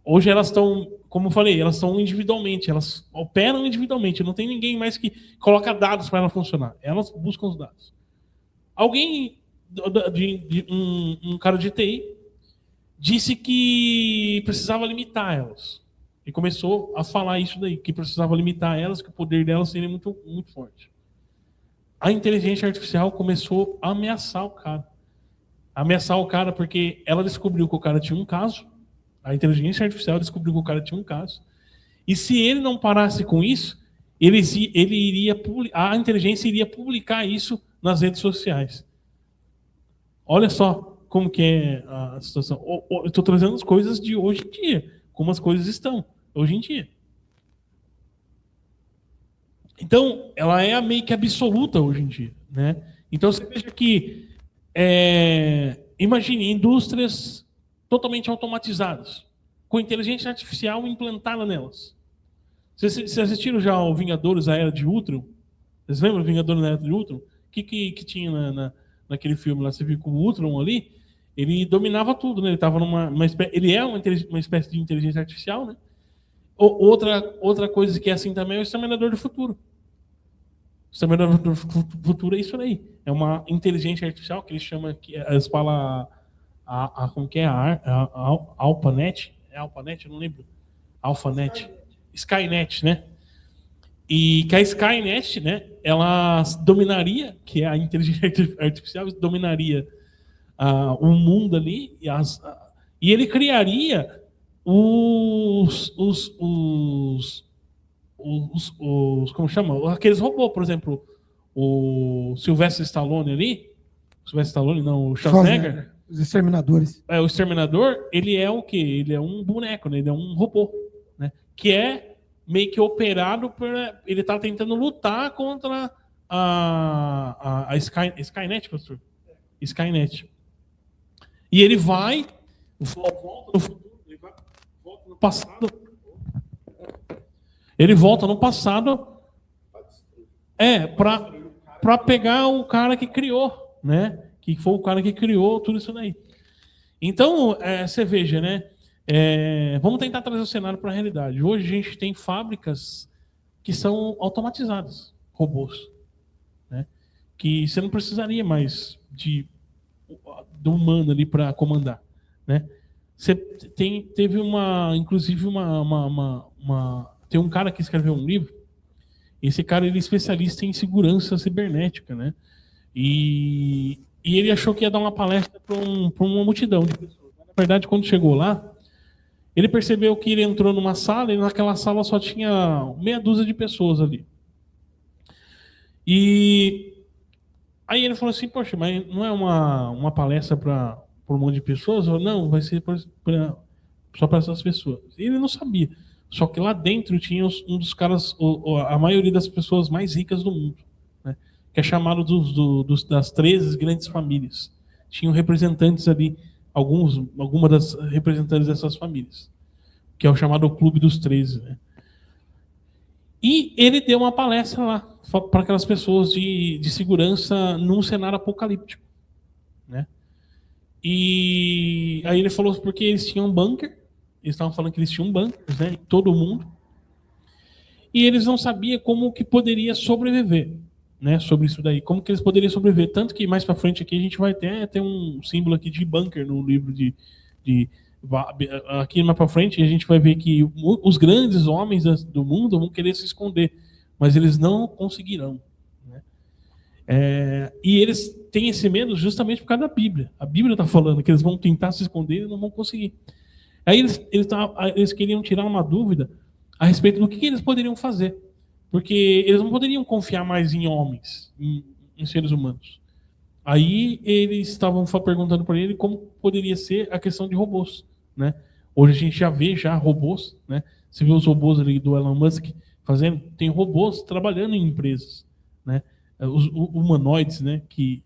hoje elas estão, como eu falei, elas estão individualmente, elas operam individualmente, não tem ninguém mais que coloca dados para ela funcionar, elas buscam os dados. Alguém, um cara de TI, disse que precisava limitar elas. E começou a falar isso daí, que precisava limitar elas, que o poder delas seria muito, muito forte. A inteligência artificial começou a ameaçar o cara. Ameaçar o cara porque ela descobriu que o cara tinha um caso, a inteligência artificial descobriu que o cara tinha um caso, e se ele não parasse com isso, a inteligência iria publicar isso nas redes sociais. Olha só como que é a situação. Eu estou trazendo as coisas de hoje em dia, como as coisas estão hoje em dia. Então, ela é meio que absoluta hoje em dia, né? Então, você veja que, imagine, indústrias totalmente automatizadas, com inteligência artificial implantada nelas. Vocês assistiram já ao Vingadores, a Era de Ultron? Vocês lembram do Vingadores na Era de Ultron? O que tinha naquele filme lá? Você viu que o Ultron ali, ele dominava tudo, né? Ele estava ele é uma espécie de inteligência artificial, né? Outra coisa que é assim também é o Exterminador do Futuro. O Exterminador do Futuro é isso aí. É uma inteligência artificial que eles chamam, eles falam como que é? AlphaNet? É AlphaNet? Eu não lembro. AlphaNet. Skynet, né? E que a Skynet, né? Ela dominaria, que é a inteligência artificial, dominaria o mundo ali e ele criaria como chama? Aqueles robôs, por exemplo, o Sylvester Stallone ali, o Schwarzenegger. Os Exterminadores. O Exterminador, ele é o quê? Ele é um boneco, né? Ele é um robô, né? Que é meio que operado ele está tentando lutar contra a Skynet, pastor. Skynet. E ele volta no futuro, volta no passado. Ele volta no passado para pegar o cara que criou, né? Que foi o cara que criou tudo isso daí. Então, você veja, né? Vamos tentar trazer o cenário para a realidade. Hoje a gente tem fábricas que são automatizadas, robôs, né? Que você não precisaria mais do humano ali para comandar, né? Teve inclusive tem um cara que escreveu um livro Esse cara, ele é especialista em segurança cibernética, né? E ele achou que ia dar uma palestra para uma multidão de pessoas. Na verdade, quando chegou lá, ele percebeu que ele entrou numa sala e naquela sala só tinha meia dúzia de pessoas ali. E aí ele falou assim, poxa, mas não é uma palestra para um monte de pessoas? Eu, não, vai ser só para essas pessoas. E ele não sabia. Só que lá dentro tinha um dos caras, a maioria das pessoas mais ricas do mundo, né? Que é chamado das 13 grandes famílias. Tinham representantes ali, algumas das representantes dessas famílias, que é o chamado Clube dos 13, né? E ele deu uma palestra lá para aquelas pessoas de segurança num cenário apocalíptico, né? E aí ele falou porque eles tinham um bunker, eles estavam falando que eles tinham bunkers, né, em todo o mundo, e eles não sabiam como que poderia sobreviver, né, sobre isso daí, como que eles poderiam sobreviver, tanto que mais para frente aqui a gente vai ter um símbolo aqui de bunker no livro aqui mais para frente a gente vai ver que os grandes homens do mundo vão querer se esconder, mas eles não conseguirão, né? E eles têm esse medo justamente por causa da Bíblia. A Bíblia está falando que eles vão tentar se esconder e não vão conseguir. Aí eles queriam tirar uma dúvida a respeito do que eles poderiam fazer, porque eles não poderiam confiar mais em homens, em seres humanos. Aí eles estavam perguntando para ele como poderia ser a questão de robôs, né? Hoje a gente já vê robôs, né? Você vê os robôs ali do Elon Musk fazendo, tem robôs trabalhando em empresas, né? Os humanoides, né? Que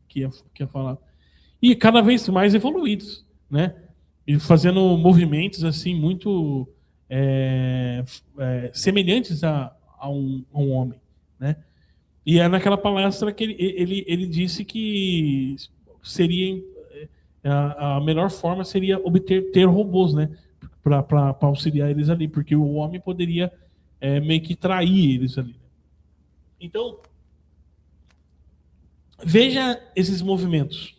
é falado. E cada vez mais evoluídos, né? E fazendo movimentos assim muito semelhantes a um homem, né? E é naquela palestra que ele disse que seria a melhor forma seria ter robôs, né? Para auxiliar eles ali, porque o homem poderia meio que trair eles ali. Então, veja esses movimentos,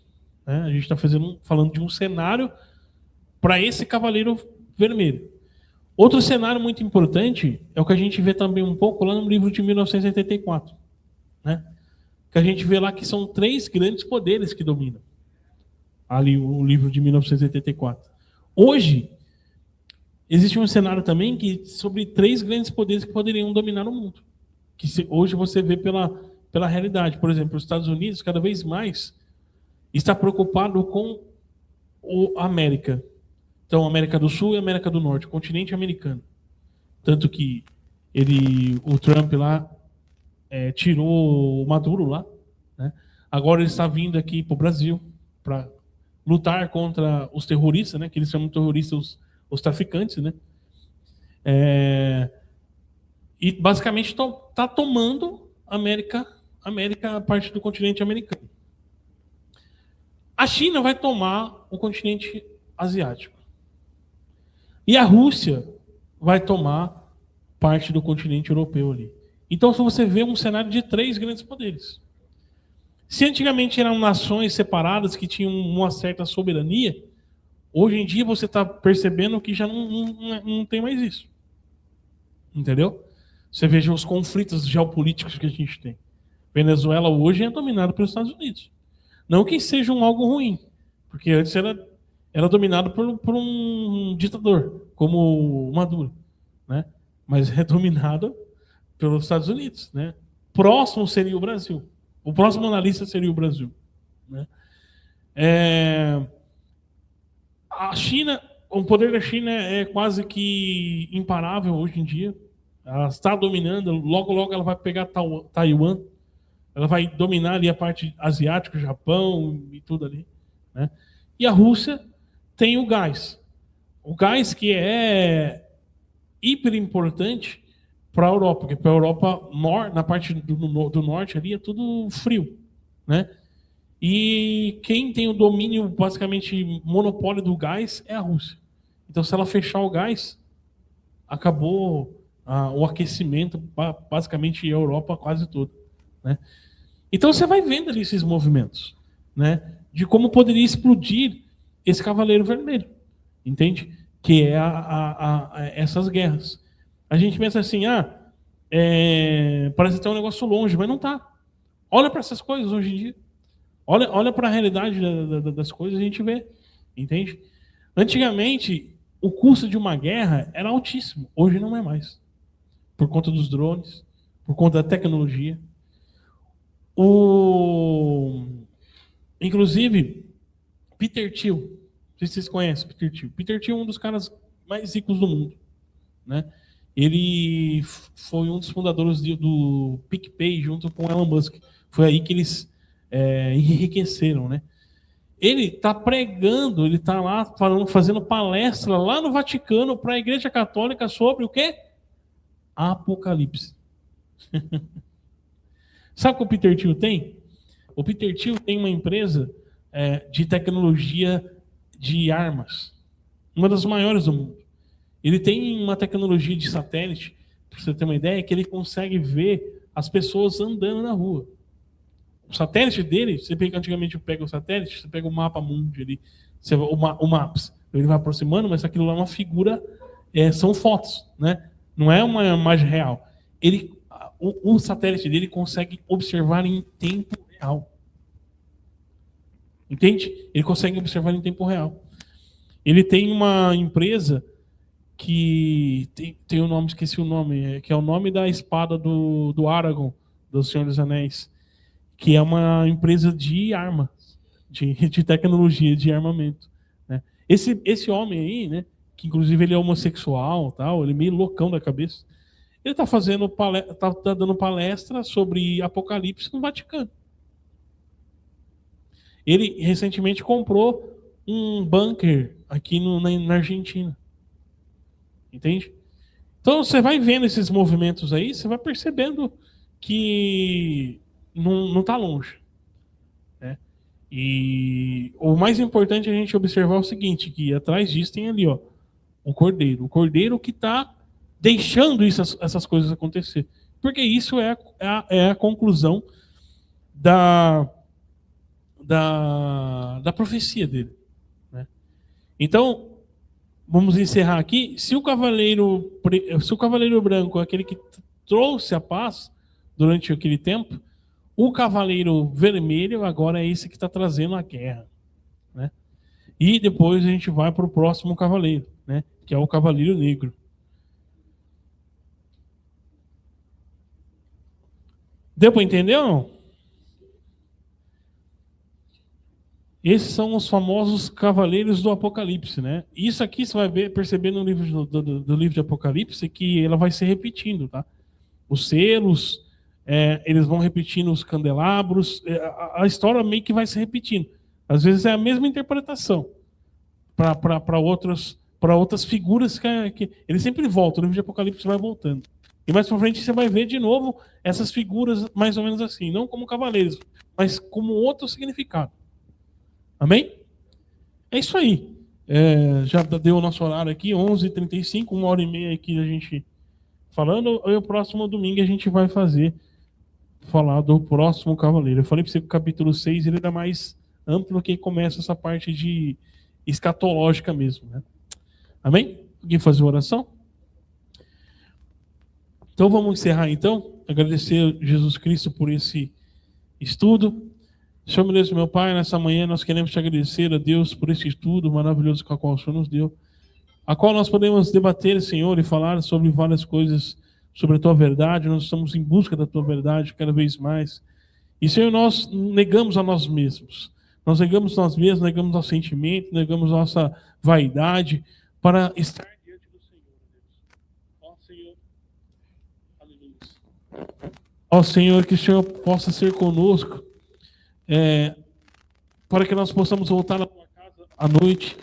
né? A gente está falando de um cenário para esse Cavaleiro Vermelho. Outro cenário muito importante é o que a gente vê também um pouco lá no livro de 1984, né? Que a gente vê lá que são 3 grandes poderes que dominam ali o livro de 1984. Hoje existe um cenário também sobre 3 grandes poderes que poderiam dominar o mundo, que hoje você vê pela realidade. Por exemplo, os Estados Unidos cada vez mais está preocupado com a América. Então, América do Sul e América do Norte, o continente americano. Tanto que o Trump lá tirou o Maduro lá, né? Agora ele está vindo aqui para o Brasil para lutar contra os terroristas, né? Que eles chamam de terroristas os traficantes, né? E basicamente está tomando América, a parte do continente americano. A China vai tomar o continente asiático. E a Rússia vai tomar parte do continente europeu ali. Então você vê um cenário de 3 grandes poderes. Se antigamente eram nações separadas que tinham uma certa soberania, hoje em dia você está percebendo que já não tem mais isso. Entendeu? Você veja os conflitos geopolíticos que a gente tem. Venezuela hoje é dominada pelos Estados Unidos. Não que seja algo ruim, porque antes era dominado por um ditador, como o Maduro, né? Mas é dominado pelos Estados Unidos, né? Próximo seria o Brasil. O próximo na lista seria o Brasil, né? A China, o poder da China é quase que imparável hoje em dia. Ela está dominando, logo ela vai pegar Taiwan, ela vai dominar ali a parte asiática, Japão e tudo ali, né? E a Rússia tem o gás. O gás que é hiper importante para a Europa, porque para a Europa, na parte do norte ali, é tudo frio, né? E quem tem o domínio, basicamente, monopólio do gás é a Rússia. Então, se ela fechar o gás, acabou o aquecimento, basicamente, a Europa quase toda, né? Então, você vai vendo ali esses movimentos, né? De como poderia explodir esse Cavaleiro Vermelho, entende? Que é essas guerras. A gente pensa assim, parece até um negócio longe, mas não está. Olha para essas coisas hoje em dia. Olha para a realidade das coisas e a gente vê. Entende? Antigamente, o custo de uma guerra era altíssimo. Hoje não é mais. Por conta dos drones, por conta da tecnologia. Inclusive, Peter Thiel, não sei se vocês conhecem Peter Thiel. Peter Thiel é um dos caras mais ricos do mundo, né? Ele foi um dos fundadores do PicPay junto com Elon Musk. Foi aí que eles enriqueceram, né? Ele está pregando, ele está lá fazendo palestra lá no Vaticano para a Igreja Católica sobre o quê? Apocalipse. Sabe o que o Peter Thiel tem? O Peter Thiel tem uma empresa de tecnologia de armas, uma das maiores do mundo. Ele tem uma tecnologia de satélite, para você ter uma ideia, que ele consegue ver as pessoas andando na rua. O satélite dele, você pega, antigamente pega o satélite, você pega o mapa mundi ali, o Maps, ele vai aproximando, mas aquilo lá é uma figura, são fotos, né? Não é uma imagem real. O satélite dele consegue observar em tempo real. Entende? Ele consegue observar em tempo real. Ele tem uma empresa que tem o nome, esqueci o nome, que é o nome da espada do Aragorn, do Senhor dos Anéis, que é uma empresa de armas, de tecnologia, de armamento, né? Esse homem aí, né, que inclusive ele é homossexual, tal, ele é meio loucão da cabeça, ele está tá dando palestra sobre Apocalipse no Vaticano. Ele recentemente comprou um bunker aqui na Argentina. Entende? Então você vai vendo esses movimentos aí, você vai percebendo que não está longe, né? E o mais importante é a gente observar o seguinte, que atrás disso tem ali, ó, o Cordeiro que está deixando essas coisas acontecer. Porque isso é a conclusão da profecia dele, né? Então, vamos encerrar aqui. Se o cavaleiro branco é aquele que trouxe a paz durante aquele tempo, o cavaleiro vermelho agora é esse que está trazendo a guerra, né? E depois a gente vai para o próximo cavaleiro, né? Que é o cavaleiro negro. Deu para entender ou não? Esses são os famosos cavaleiros do Apocalipse, né? Isso aqui você vai perceber no livro do livro de Apocalipse que ela vai se repetindo, tá? Os selos, eles vão repetindo os candelabros, a história meio que vai se repetindo. Às vezes é a mesma interpretação para outras figuras que ele sempre volta. O livro de Apocalipse vai voltando. E mais para frente você vai ver de novo essas figuras mais ou menos assim, não como cavaleiros, mas como outro significado. Amém? É isso aí. Já deu o nosso horário aqui, 11h35, 1h30 aqui a gente falando. E o próximo domingo a gente vai falar do próximo cavaleiro. Eu falei para você que o capítulo 6 ele é mais amplo, que começa essa parte de escatológica mesmo, né? Amém? Alguém fazer uma oração? Então vamos encerrar então. Agradecer a Jesus Cristo por esse estudo. Senhor Deus, meu Pai, nessa manhã nós queremos te agradecer a Deus por esse estudo maravilhoso que o Senhor nos deu, a qual nós podemos debater, Senhor, e falar sobre várias coisas, sobre a Tua verdade. Nós estamos em busca da Tua verdade cada vez mais. E, Senhor, nós negamos a nós mesmos. Nós negamos nós mesmos, negamos nosso sentimento, negamos nossa vaidade para estar diante do Senhor, Deus. Ó Senhor, aleluia. Ó Senhor, que o Senhor possa ser conosco, para que nós possamos voltar à tua casa à noite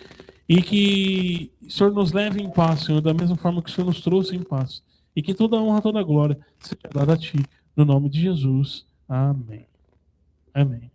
e que o Senhor nos leve em paz, Senhor, da mesma forma que o Senhor nos trouxe em paz. E que toda a honra, toda a glória seja dada a Ti, no nome de Jesus. Amém. Amém.